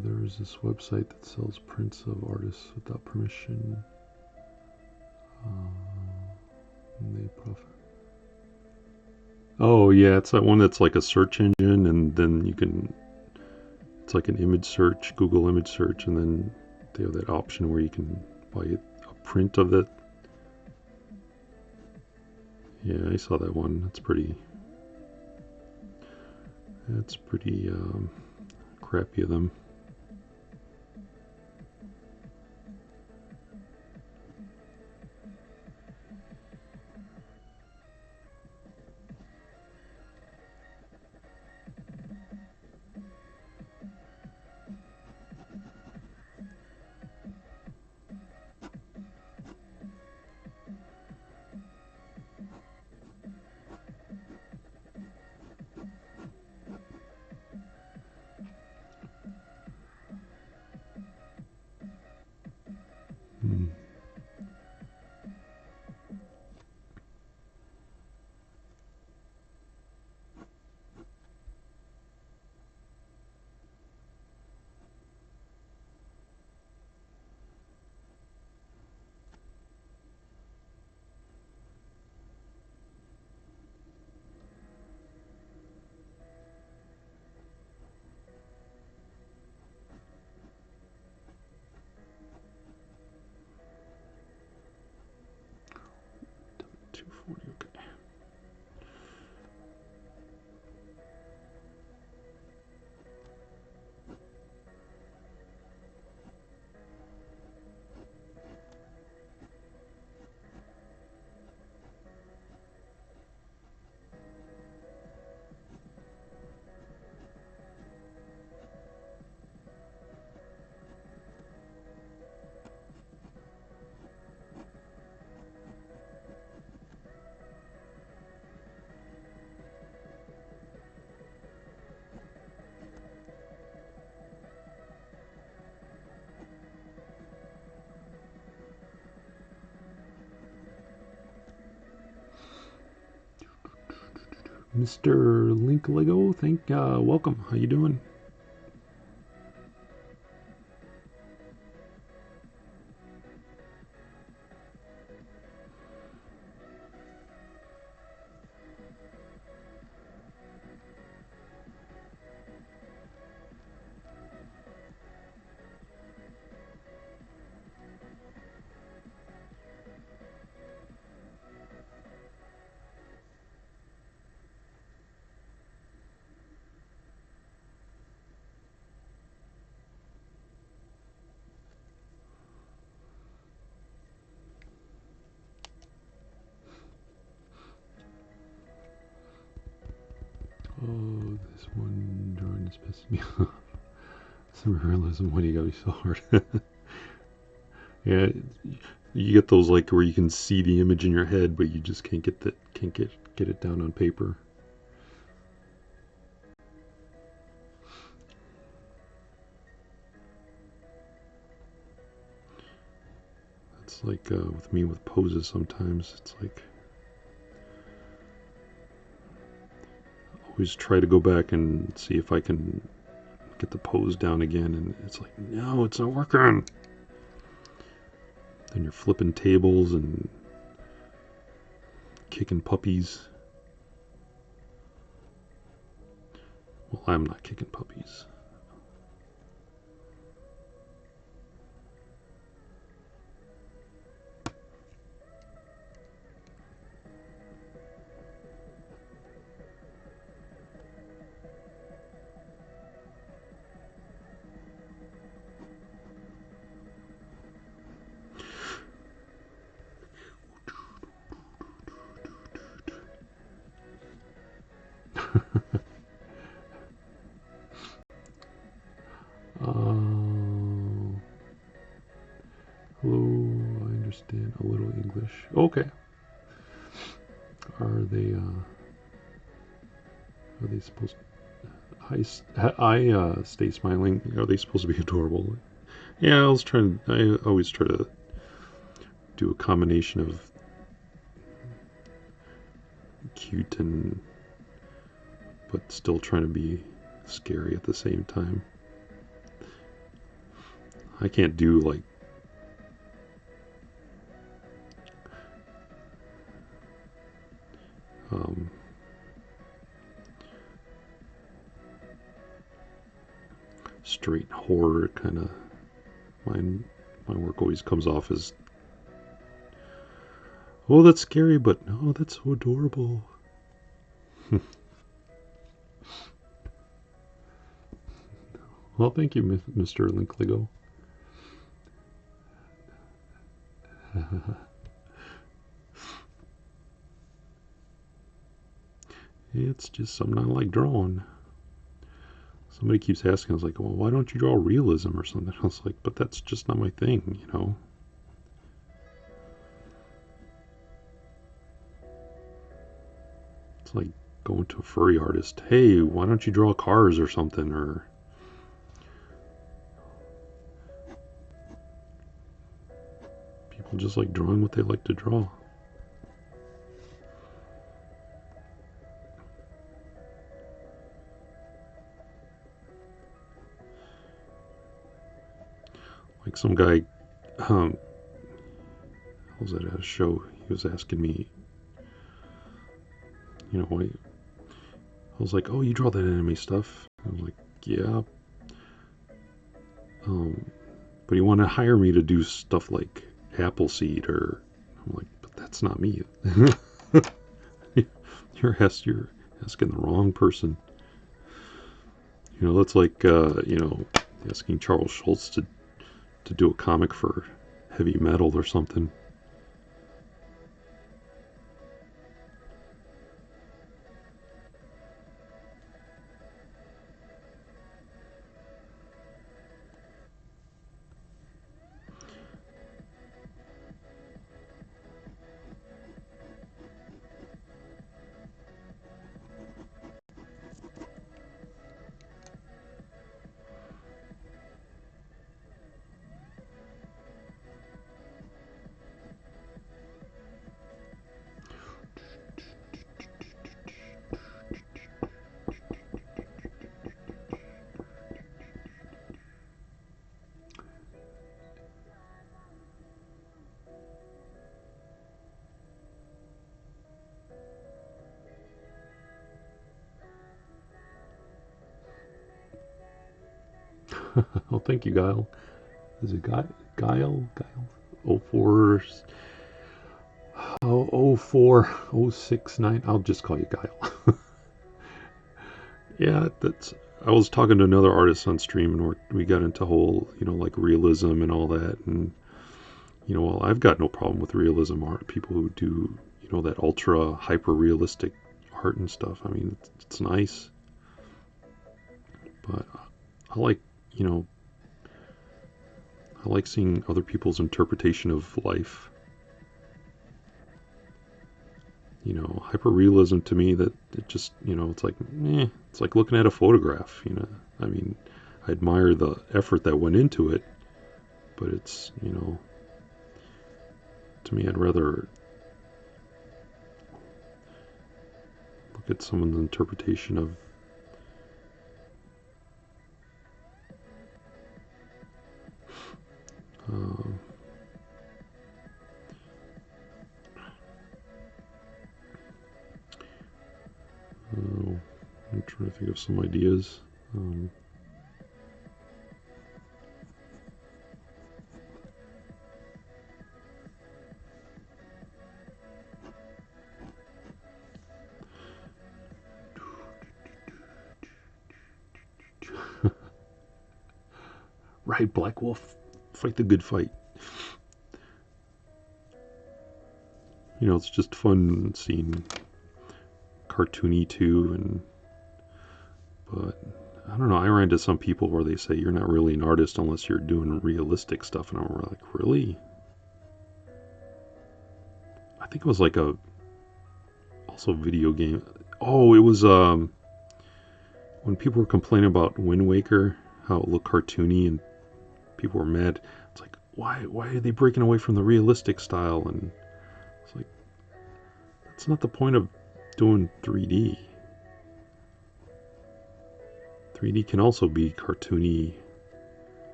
There's this website that sells prints of artists without permission. And they profit. Oh yeah, it's that one that's like a search engine, and then you can. It's like an image search, Google image search, and then they have that option where you can buy a print of it. Yeah, I saw that one. That's pretty. That's pretty crappy of them. Hmm. Okay. Mr. Link Lego, welcome. How you doing? Oh, this one drawing is pissing me off. Some realism when you gotta be so hard. Yeah, you get those like where you can see the image in your head, but you just can't get it down on paper. It's like with me with poses sometimes. It's like always try to go back and see if I can get the pose down again, and it's like, no, it's not working. Then you're flipping tables and kicking puppies. Well, I'm not kicking puppies. Hello, I understand a little English. Okay. Are they supposed to, I stay smiling. Are they supposed to be adorable? Yeah, I always try to do a combination of cute and, but still trying to be scary at the same time. I can't do like straight horror kind of. My work always comes off as, oh, that's scary, but no, that's so adorable. Well, thank you, Mr. Linkligo. It's just something I like drawing. Somebody keeps asking, I was like, well, why don't you draw realism or something? I was like, but that's just not my thing, you know? It's like going to a furry artist. Hey, why don't you draw cars or something? Or people just like drawing what they like to draw. Like some guy, I was at a show, he was asking me, you know, I was like, oh, you draw that anime stuff? I was like, yeah. But he wanted to hire me to do stuff like Appleseed, or I'm like, but that's not me. you're asking the wrong person. You know, that's like asking Charles Schultz to do a comic for heavy metal or something. Oh, thank you, Guile. Is it Guile? Guile? 04, 04, 069. I'll just call you Guile. Yeah, that's. I was talking to another artist on stream, and we got into whole, like realism and all that. And, well, I've got no problem with realism art. People who do, that ultra hyper realistic art and stuff. I mean, it's nice, but I like, you know, I like seeing other people's interpretation of life. You know, hyperrealism to me, that it just, you know, it's like, it's like looking at a photograph. You know, I mean, I admire the effort that went into it, but it's, you know, to me, I'd rather look at someone's interpretation of uh, I'm trying to think of some ideas. Right, Black Wolf, fight the good fight. You know, it's just fun seeing cartoony too, and but I don't know. I ran into some people where they say you're not really an artist unless you're doing realistic stuff, and I'm like, really? I think it was like a also video game. Oh, it was when people were complaining about Wind Waker, how it looked cartoony, and people were mad. It's like, why are they breaking away from the realistic style? And it's like, that's not the point of doing 3D. 3D can also be cartoony,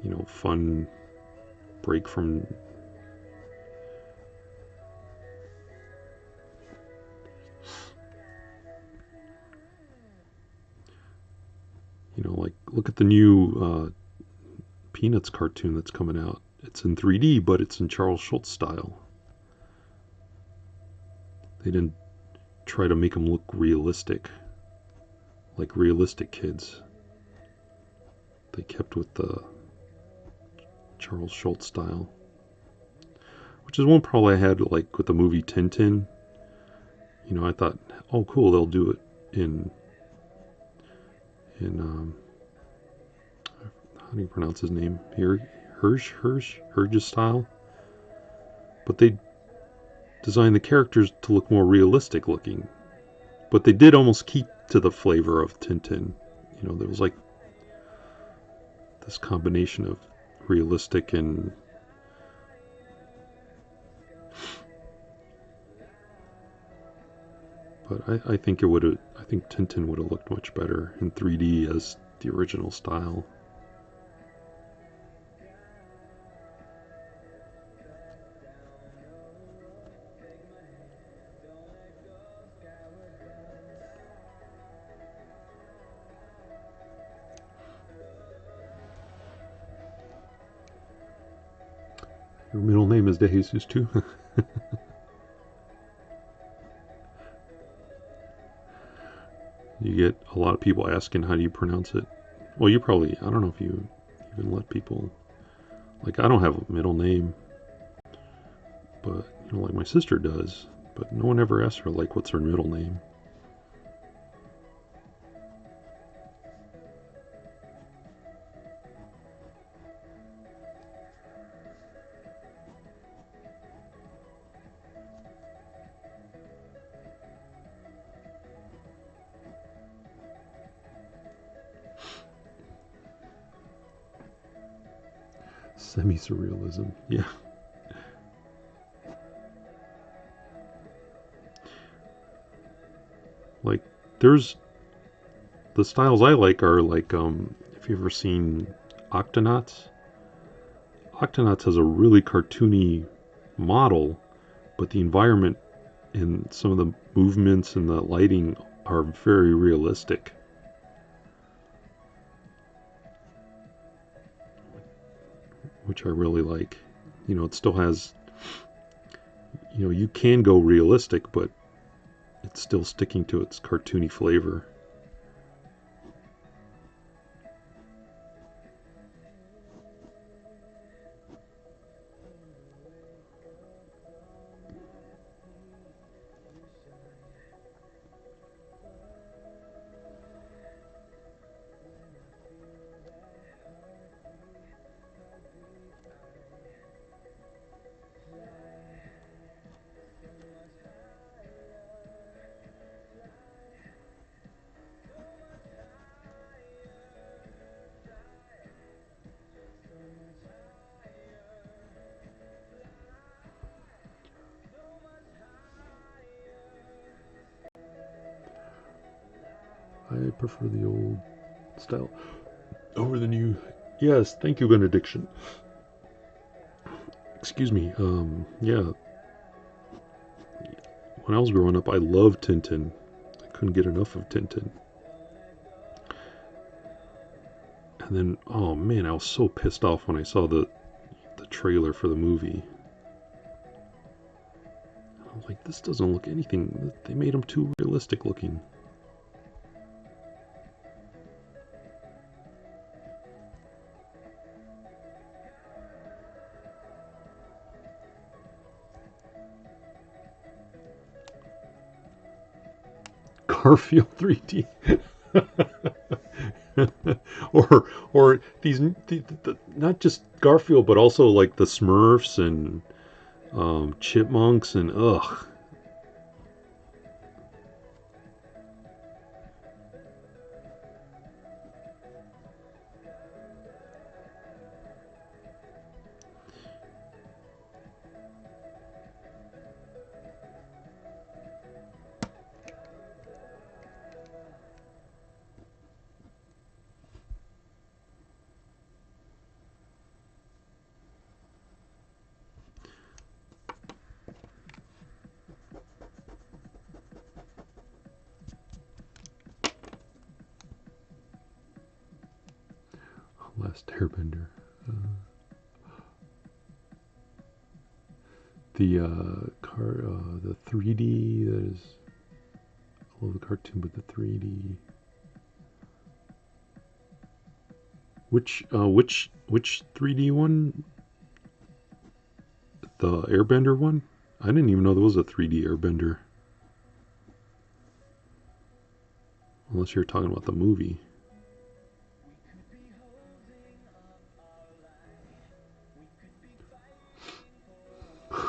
you know, fun break from, you know, like look at the new Peanuts cartoon that's coming out. It's in 3D, but it's in Charles Schultz style. They didn't try to make them look realistic, like realistic kids. They kept with the Charles Schultz style, which is one problem I had, like with the movie Tintin. You know, I thought, oh, cool, they'll do it in how do you pronounce his name here? Hirsch's style. But they designed the characters to look more realistic looking. But they did almost keep to the flavor of Tintin. You know, there was like this combination of realistic and but I think it would have. I think Tintin would have looked much better in 3D as the original style. Your middle name is De Jesus too. You get a lot of people asking how do you pronounce it. Well, you probably, I don't know if you even let people, like, I don't have a middle name, but you know, like my sister does, but no one ever asks her like what's her middle name. Semi-surrealism, yeah. Like, there's the styles I like are like, if you've ever seen Octonauts. Octonauts has a really cartoony model, but the environment and some of the movements and the lighting are very realistic. Which I really like. You know, it still has, you know, you can go realistic, but it's still sticking to its cartoony flavor. I prefer the old style over the new. Yes, thank you, Benediction. Excuse me. Yeah. When I was growing up, I loved Tintin. I couldn't get enough of Tintin. And then, oh man, I was so pissed off when I saw the trailer for the movie. I was like, this doesn't look anything. They made him too realistic looking. Garfield 3D. or these not just Garfield, but also like the Smurfs and chipmunks and ugh. Last Airbender. The 3D, that is, I love the cartoon, but the 3D. Which 3D one? The Airbender one? I didn't even know there was a 3D Airbender. Unless you're talking about the movie.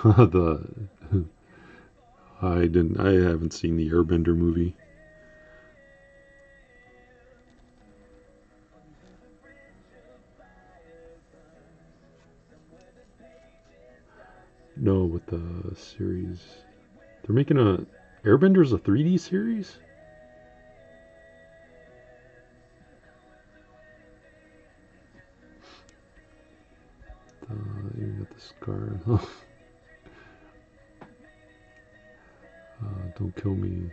the I haven't seen the Airbender movie. No, with the series. They're making a Airbenders a 3D series? You got the scar. Don't kill me.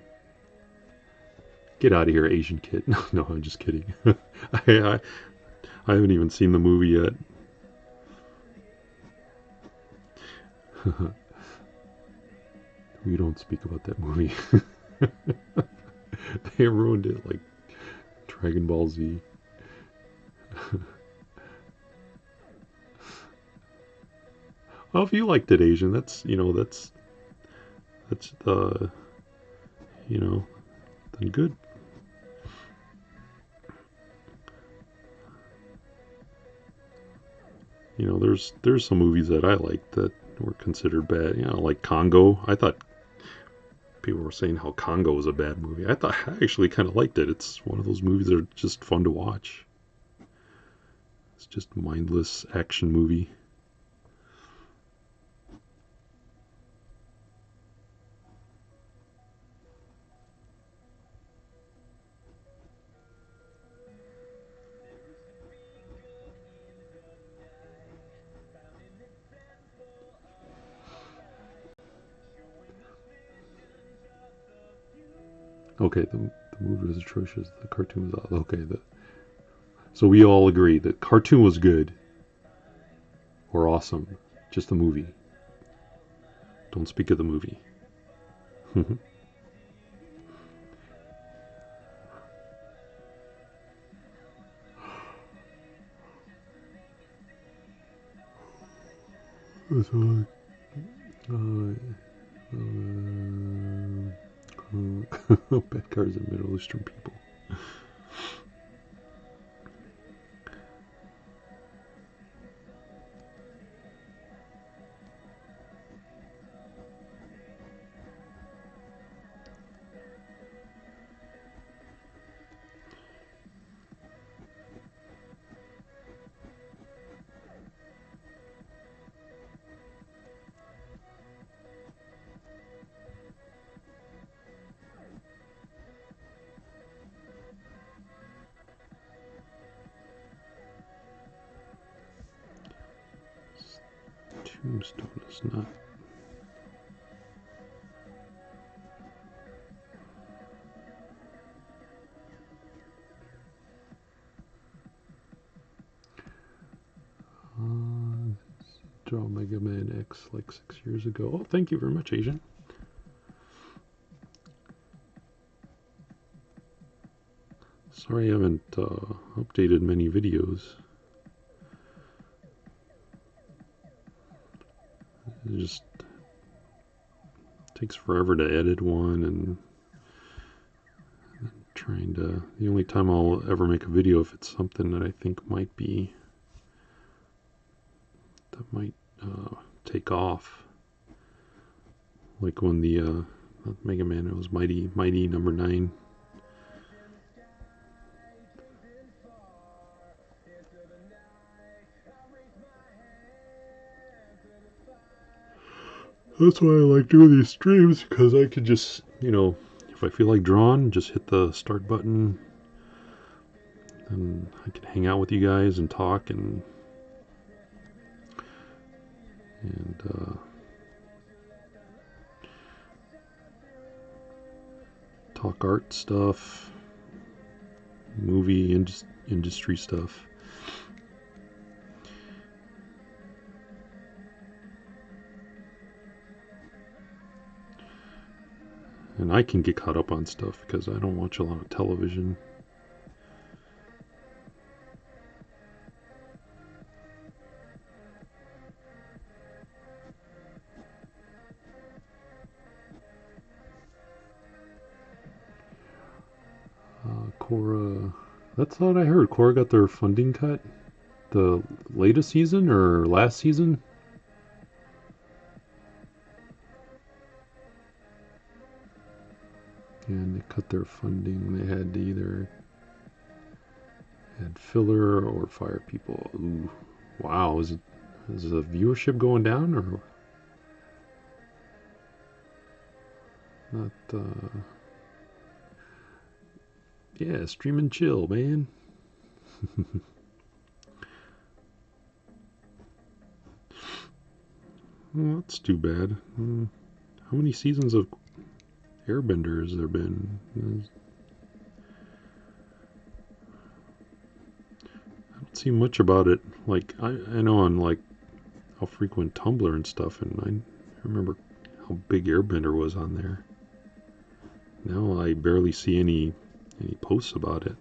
Get out of here, Asian kid. No, I'm just kidding. I haven't even seen the movie yet. We don't speak about that movie. They ruined it like Dragon Ball Z. Well, if you liked it, Asian, that's the then good. There's some movies that I like that were considered bad. Like Congo. I thought people were saying how Congo was a bad movie. I actually kind of liked it. It's one of those movies that are just fun to watch. It's just a mindless action movie. Okay, the movie was atrocious. The cartoon was okay. So we all agree that cartoon was good or awesome. Just the movie. Don't speak of the movie. Bad cars and Middle Eastern people. Tombstone is not. Draw Mega Man X like 6 years ago. Oh, thank you very much, Asian. Sorry I haven't updated many videos. It just takes forever to edit one, and trying to... The only time I'll ever make a video if it's something that I think might be... that might take off. Like when the Mega Man, it was Mighty number 9. That's why I like doing these streams, because I could just, you know, if I feel like drawing, just hit the start button, and I can hang out with you guys and talk and talk art stuff, movie industry stuff. And I can get caught up on stuff because I don't watch a lot of television. Korra, that's what I heard. Korra got their funding cut the latest season or last season. And they cut their funding. They had to either add filler or fire people. Ooh, wow! Is the viewership going down or not? Yeah, stream and chill, man. Well, that's too bad. How many seasons of Airbender has there been? I don't see much about it. Like I know on like I'll frequent Tumblr and stuff, and I remember how big Airbender was on there. Now I barely see any posts about it.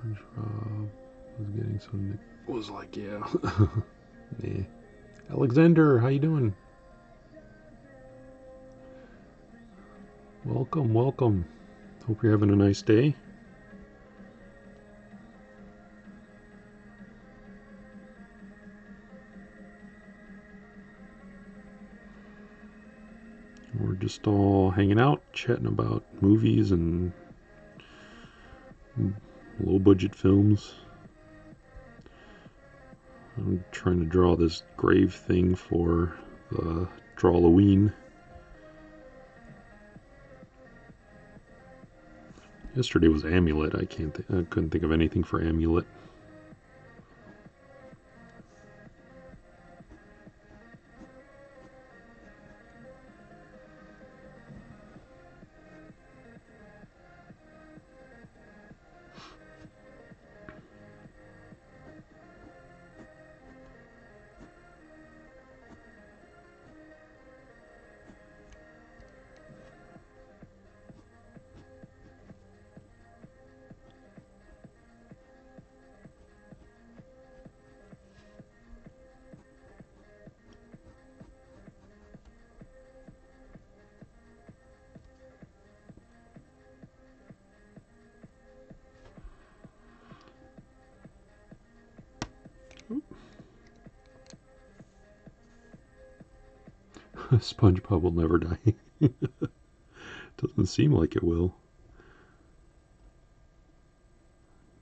SpongeBob was getting some. Was like, yeah. Yeah. Alexander, how you doing? Welcome, welcome. Hope you're having a nice day. We're just all hanging out, chatting about movies and low-budget films. I'm trying to draw this grave thing for the Drawloween. Yesterday was Amulet. I couldn't think of anything for Amulet. SpongeBob will never die. Doesn't seem like it will.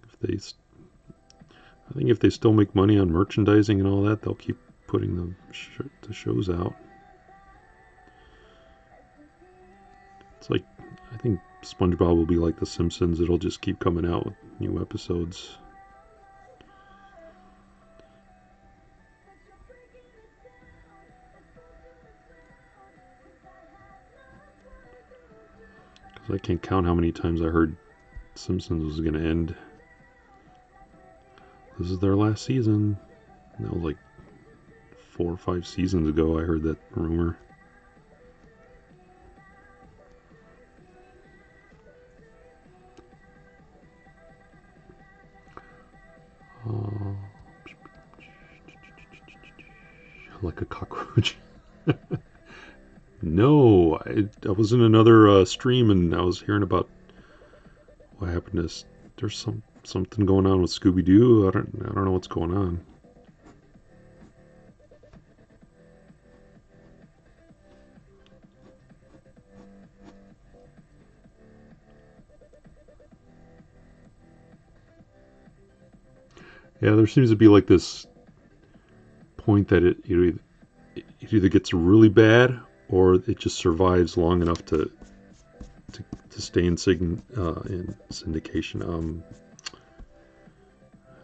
If they, I think if they still make money on merchandising and all that, they'll keep putting the shows out. It's like, I think SpongeBob will be like The Simpsons. It'll just keep coming out with new episodes. Because I can't count how many times I heard Simpsons was going to end. This is their last season. And that was like 4 or 5 seasons ago I heard that rumor. Like a cockroach. No, I was in another stream and I was hearing about what happened to. There's something going on with Scooby Doo. I don't know what's going on. Yeah, there seems to be like this point that it either gets really bad or it just survives long enough to stay in syndication.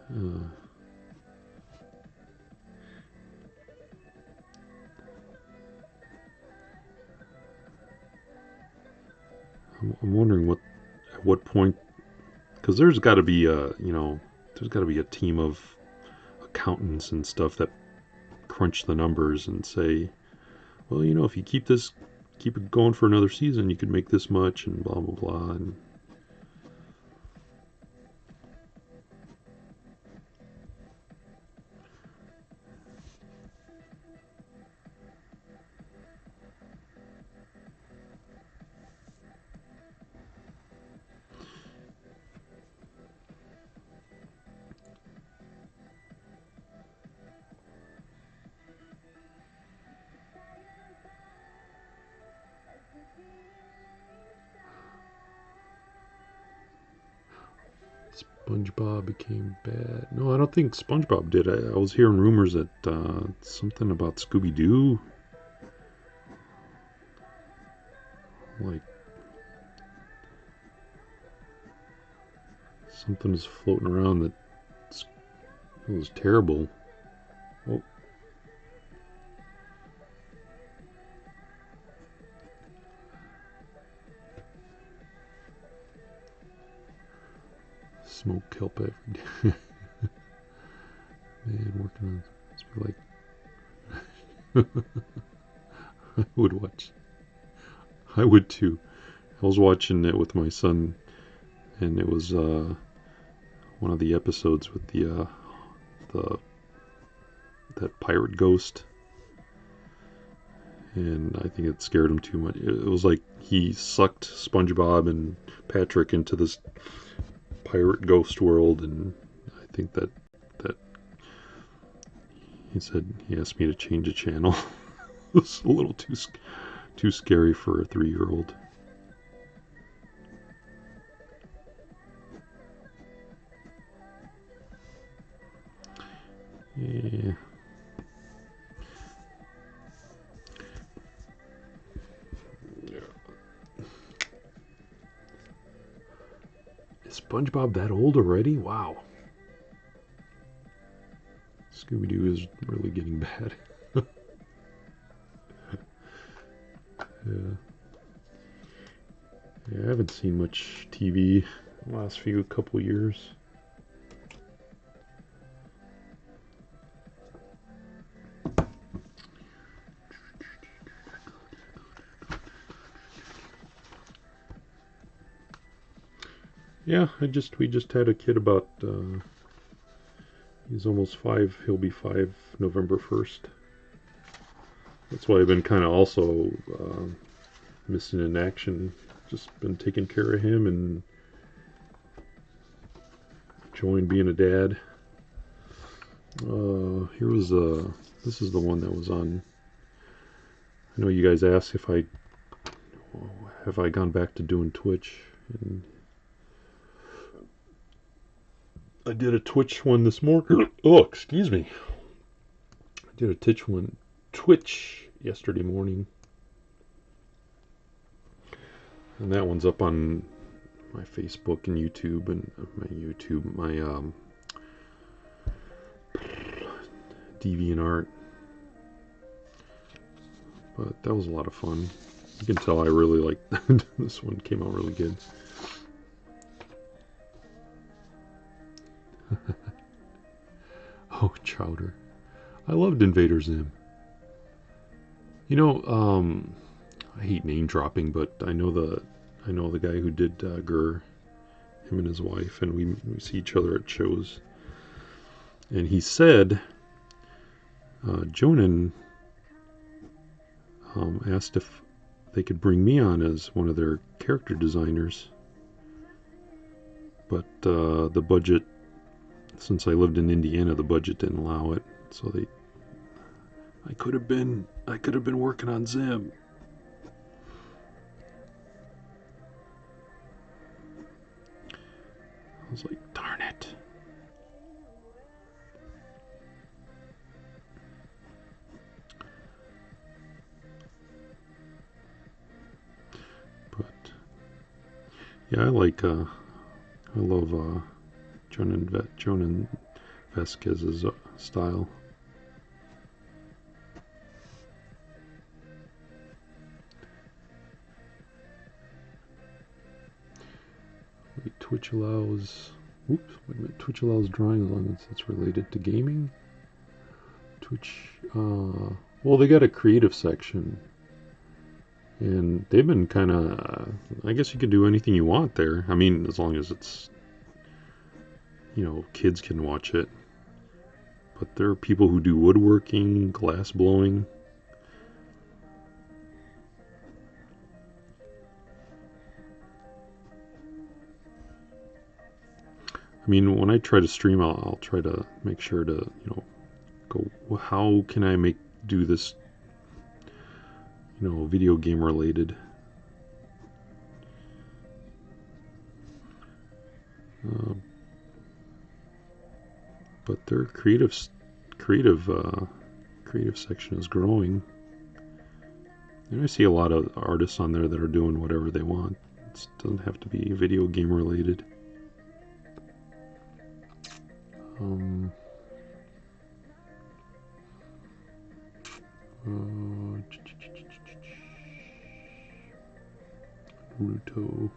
I'm wondering at what point, because there's got to be there's got to be a team of accountants and stuff that crunch the numbers and say, well, if you keep it going for another season, you could make this much and blah blah blah. And SpongeBob became bad. No, I don't think SpongeBob did. I was hearing rumors that something about Scooby Doo, like something is floating around that it was terrible. Oh. Smoke kelp every day. Man, working on this be like I would watch. I would too. I was watching it with my son, and it was one of the episodes with the that pirate ghost, and I think it scared him too much. It was like he sucked SpongeBob and Patrick into this pirate ghost world, and I think that he said he asked me to change a channel. It was a little too scary for a 3-year-old. Yeah. Is SpongeBob that old already? Wow. Scooby-Doo is really getting bad. Yeah. I haven't seen much TV the last couple years. Yeah, we just had a kid about he's almost 5. He'll be 5 November 1st. That's why I've been kind of also missing in action. Just been taking care of him and enjoying being a dad. This is the one that was on. I know you guys asked if have I gone back to doing Twitch, and I did a Twitch one this morning. Oh, excuse me. I did a Twitch yesterday morning, and that one's up on my Facebook and YouTube, and my DeviantArt. But that was a lot of fun. You can tell I really like this one. Came out really good. Oh, Chowder. I loved Invader Zim. You know, I hate name dropping, but I know the guy who did Gur, him and his wife, and we see each other at shows. And he said, Jonan asked if they could bring me on as one of their character designers, but the budget, since I lived in Indiana, the budget didn't allow it. So I could have been working on Zim. I was like, darn it. But yeah, I love Jonan Vasquez's style. Wait, Twitch allows. Oops, wait a minute. Twitch allows drawing as long as it's related to gaming. Twitch. Well, they got a creative section, and they've been kind of. I guess you can do anything you want there. I mean, as long as it's, kids can watch it. But there are people who do woodworking, glass blowing. I mean, when I try to stream, I'll try to make sure to, go, well, how can I do this, video game related. But their creative section is growing. And I see a lot of artists on there that are doing whatever they want. It doesn't have to be video game related. Naruto,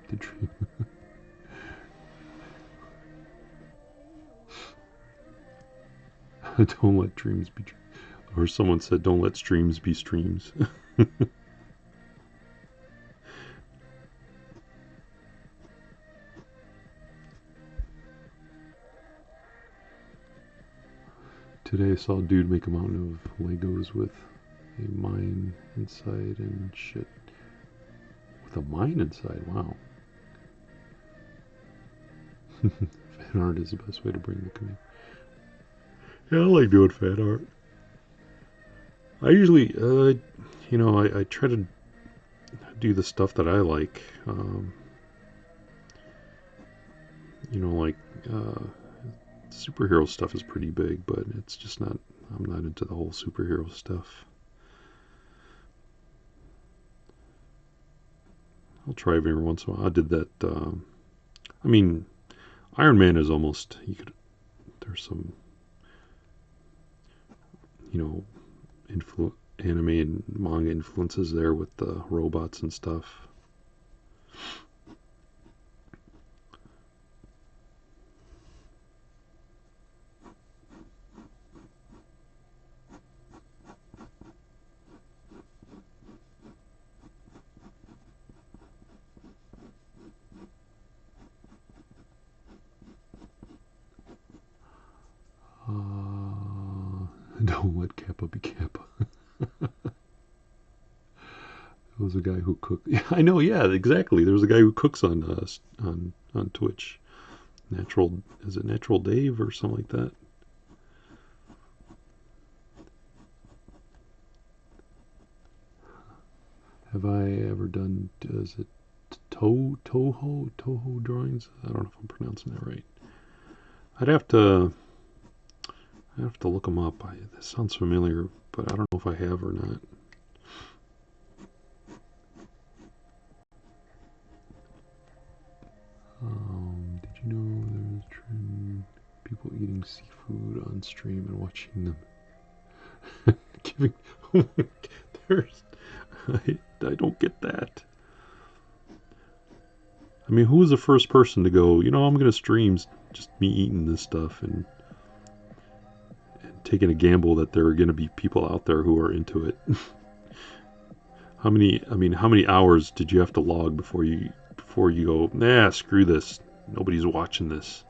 the dream. Don't let dreams be dreams. Or someone said, don't let streams be streams. Today I saw a dude make a mountain of Legos with a mine inside and shit. With a mine inside, wow. Fan art is the best way to bring the community. Yeah, I like doing fan art. I usually, I try to do the stuff that I like. Superhero stuff is pretty big, but it's just not, I'm not into the whole superhero stuff. I'll try every once in a while. I did that, Iron Man is almost, there's some, anime and manga influences there with the robots and stuff. Don't let Kappa be Kappa. There was a guy who cooked. Yeah, I know. Yeah, exactly. There was a guy who cooks on Twitch. Is it Natural Dave or something like that? Have I ever done, is it Toho drawings? I don't know if I'm pronouncing that right. I'd have to look them up. This sounds familiar, but I don't know if I have or not. Did you know there's a trend people eating seafood on stream and watching them? Giving, there's, I don't get that. I mean, who was the first person to go, you know, I'm going to stream just me eating this stuff and taking a gamble that there are going to be people out there who are into it? How many hours did you have to log before you go, nah, screw this, nobody's watching this?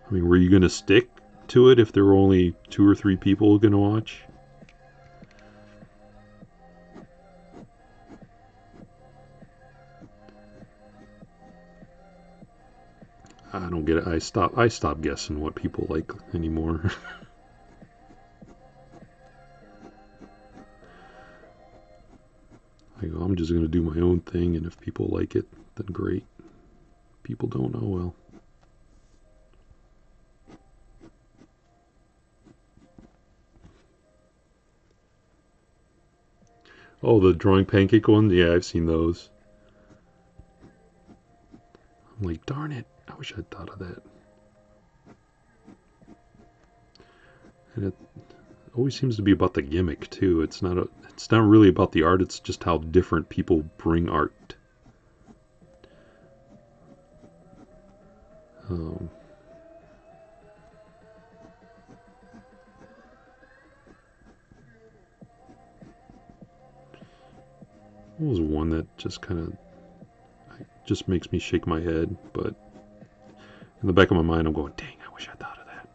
I mean, were you going to stick to it if there were only 2 or 3 people going to watch? I don't get it. I stopped guessing what people like anymore. I go, I'm just going to do my own thing, and if people like it, then great. People don't, oh well. Oh, the drawing pancake ones? Yeah, I've seen those. I'm like, darn it, I wish I'd thought of that. And it always seems to be about the gimmick too. It's not really about the art, it's just how different people bring art. What was one that just kind of just makes me shake my head, but in the back of my mind I'm going, dang, I wish I thought of that.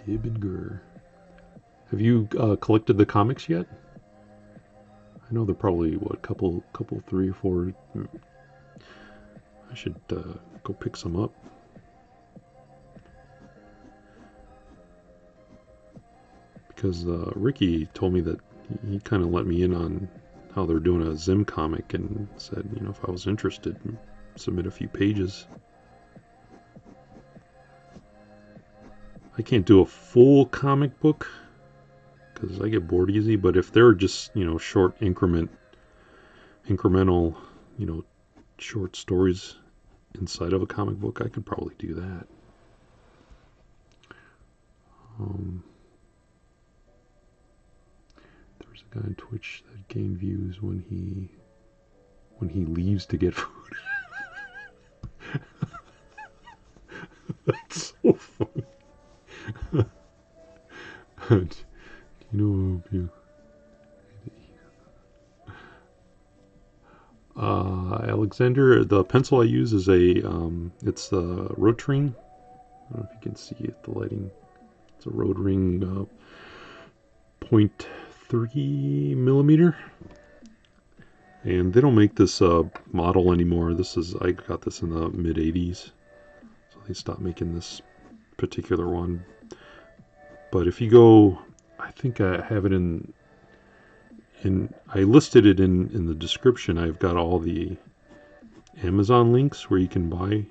Dib and Gur. Have you collected the comics yet? I know they're probably, what, couple 3 or 4. I should go pick some up. Because Ricky told me that he kind of let me in on how they're doing a Zim comic and said, you know, if I was interested, submit a few pages. I can't do a full comic book because I get bored easy, but if they're just, you know, short incremental, you know, short stories inside of a comic book, I could probably do that. There's a guy on Twitch that gained views when he leaves to get food. That's so funny. You know, Alexander, the pencil I use is it's the Rotring. I don't know if you can see it, the lighting. It's a Rotring 0.3 millimeter. And they don't make this model anymore. I got this in the mid 80s. So they stopped making this particular one. But if you go, I think I have it I listed it in the description. I've got all the Amazon links where you can buy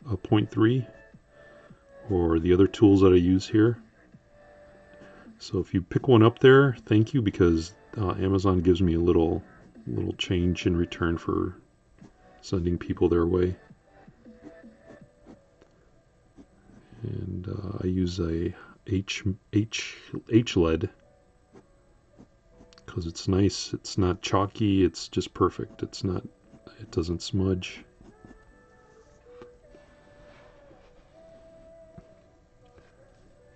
a 0.3 or the other tools that I use here. So if you pick one up there, thank you, because Amazon gives me a little change in return for sending people their way. And I use a H lead because it's nice. It's not chalky. It's just perfect. It doesn't smudge.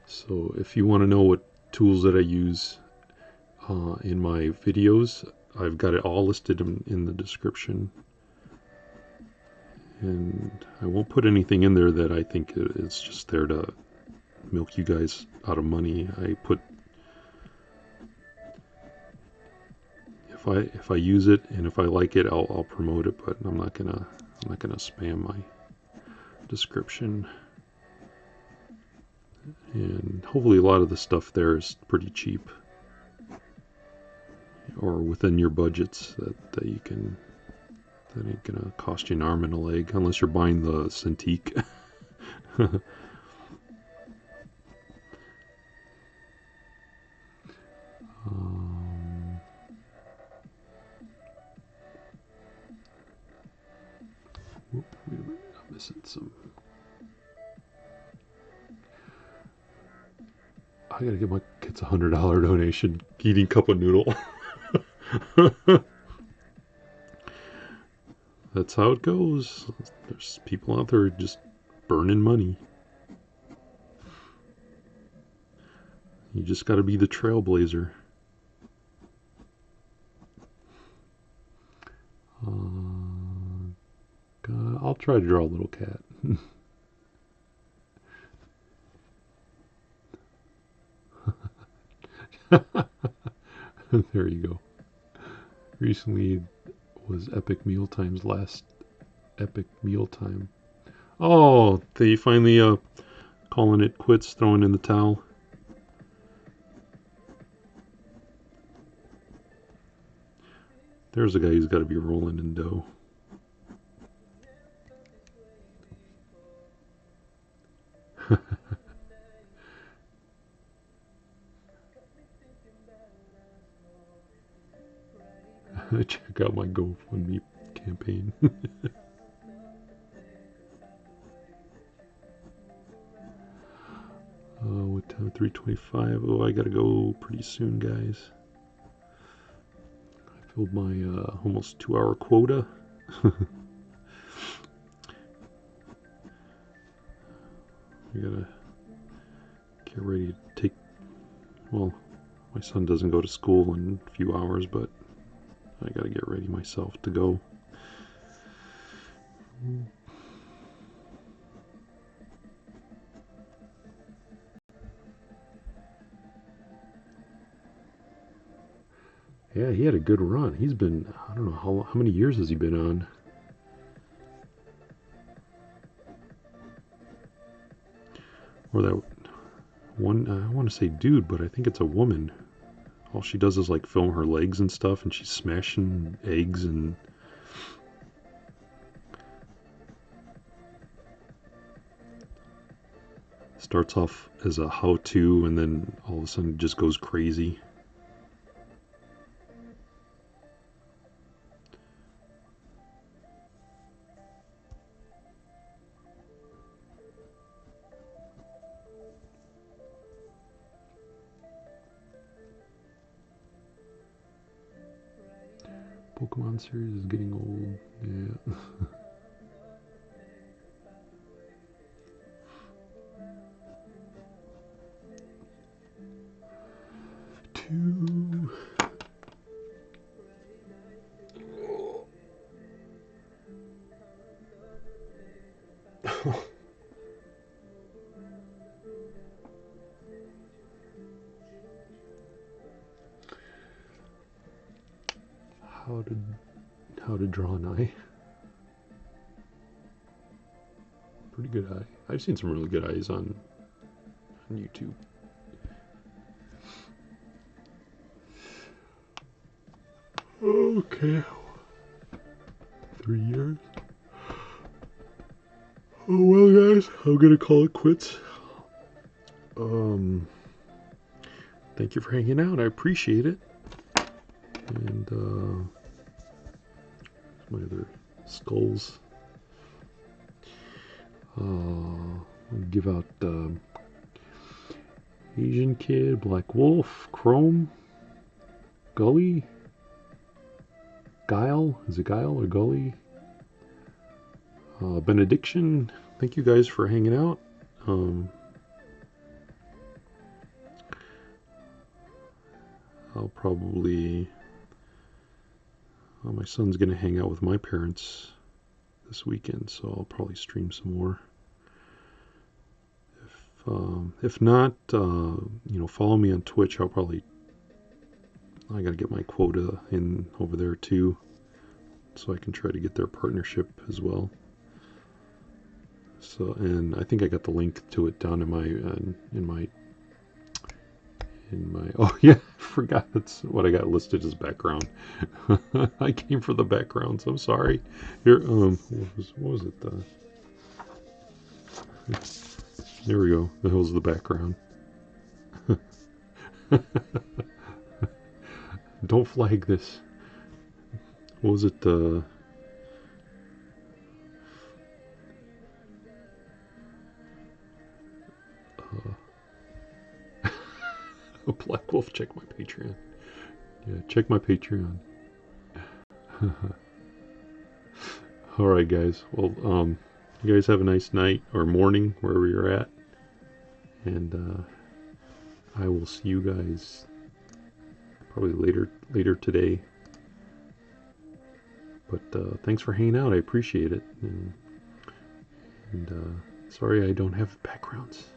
So if you want to know what tools that I use in my videos, I've got it all listed in the description. And I won't put anything in there that I think is just there to milk you guys out of money. If I use it and if I like it, I'll promote it, but I'm not gonna spam description. And hopefully a lot of the stuff there is pretty cheap or within your budgets that you can, that ain't gonna cost you an arm and a leg unless you're buying the Cintiq. Whoop, wait a minute, I'm missing some. I gotta give my kids $100 donation. Eating cup of noodle. That's how it goes. There's people out there just burning money. You just gotta be the trailblazer. I'll try to draw a little cat. There you go. Recently was Epic Mealtime's last Epic Mealtime. Oh, they finally calling it quits, throwing in the towel. There's a guy who's got to be rolling in dough. Check out my GoFundMe campaign. What time? 3:25. Oh, I gotta go pretty soon, guys. I filled my almost 2-hour quota. I gotta get ready to take. Well, my son doesn't go to school in a few hours, but I gotta get ready myself to go. Yeah, he had a good run. He's been, I don't know, how many years has he been on? Or that one, I want to say dude, but I think it's a woman. All she does is like film her legs and stuff, and she's smashing eggs and starts off as a how-to, and then all of a sudden just goes crazy. Pokemon series is getting old. Yeah. Two. How to draw an eye. Pretty good eye. I've seen some really good eyes on YouTube. Okay. 3 years. Oh well, guys, I'm gonna call it quits. Thank you for hanging out. I appreciate it. And my other skulls. I'll give out Asian Kid, Black Wolf, Chrome, Gully, Guile. Is it Guile or Gully? Benediction. Thank you guys for hanging out. I'll probably. My son's gonna hang out with my parents this weekend, so I'll probably stream some more. If not, follow me on Twitch. I gotta get my quota in over there too, so I can try to get their partnership as well. So, and I think I got the link to it down in my oh yeah, I forgot that's what I got listed as background. I came for the backgrounds. I'm sorry. Here, what was it? There we go. The hell's the background? Don't flag this. What was it? Black Wolf. Check my Patreon. Yeah, check my Patreon. All right, guys. Well, you guys have a nice night or morning wherever you're at, and I will see you guys probably later today. But thanks for hanging out. I appreciate it. And sorry I don't have backgrounds.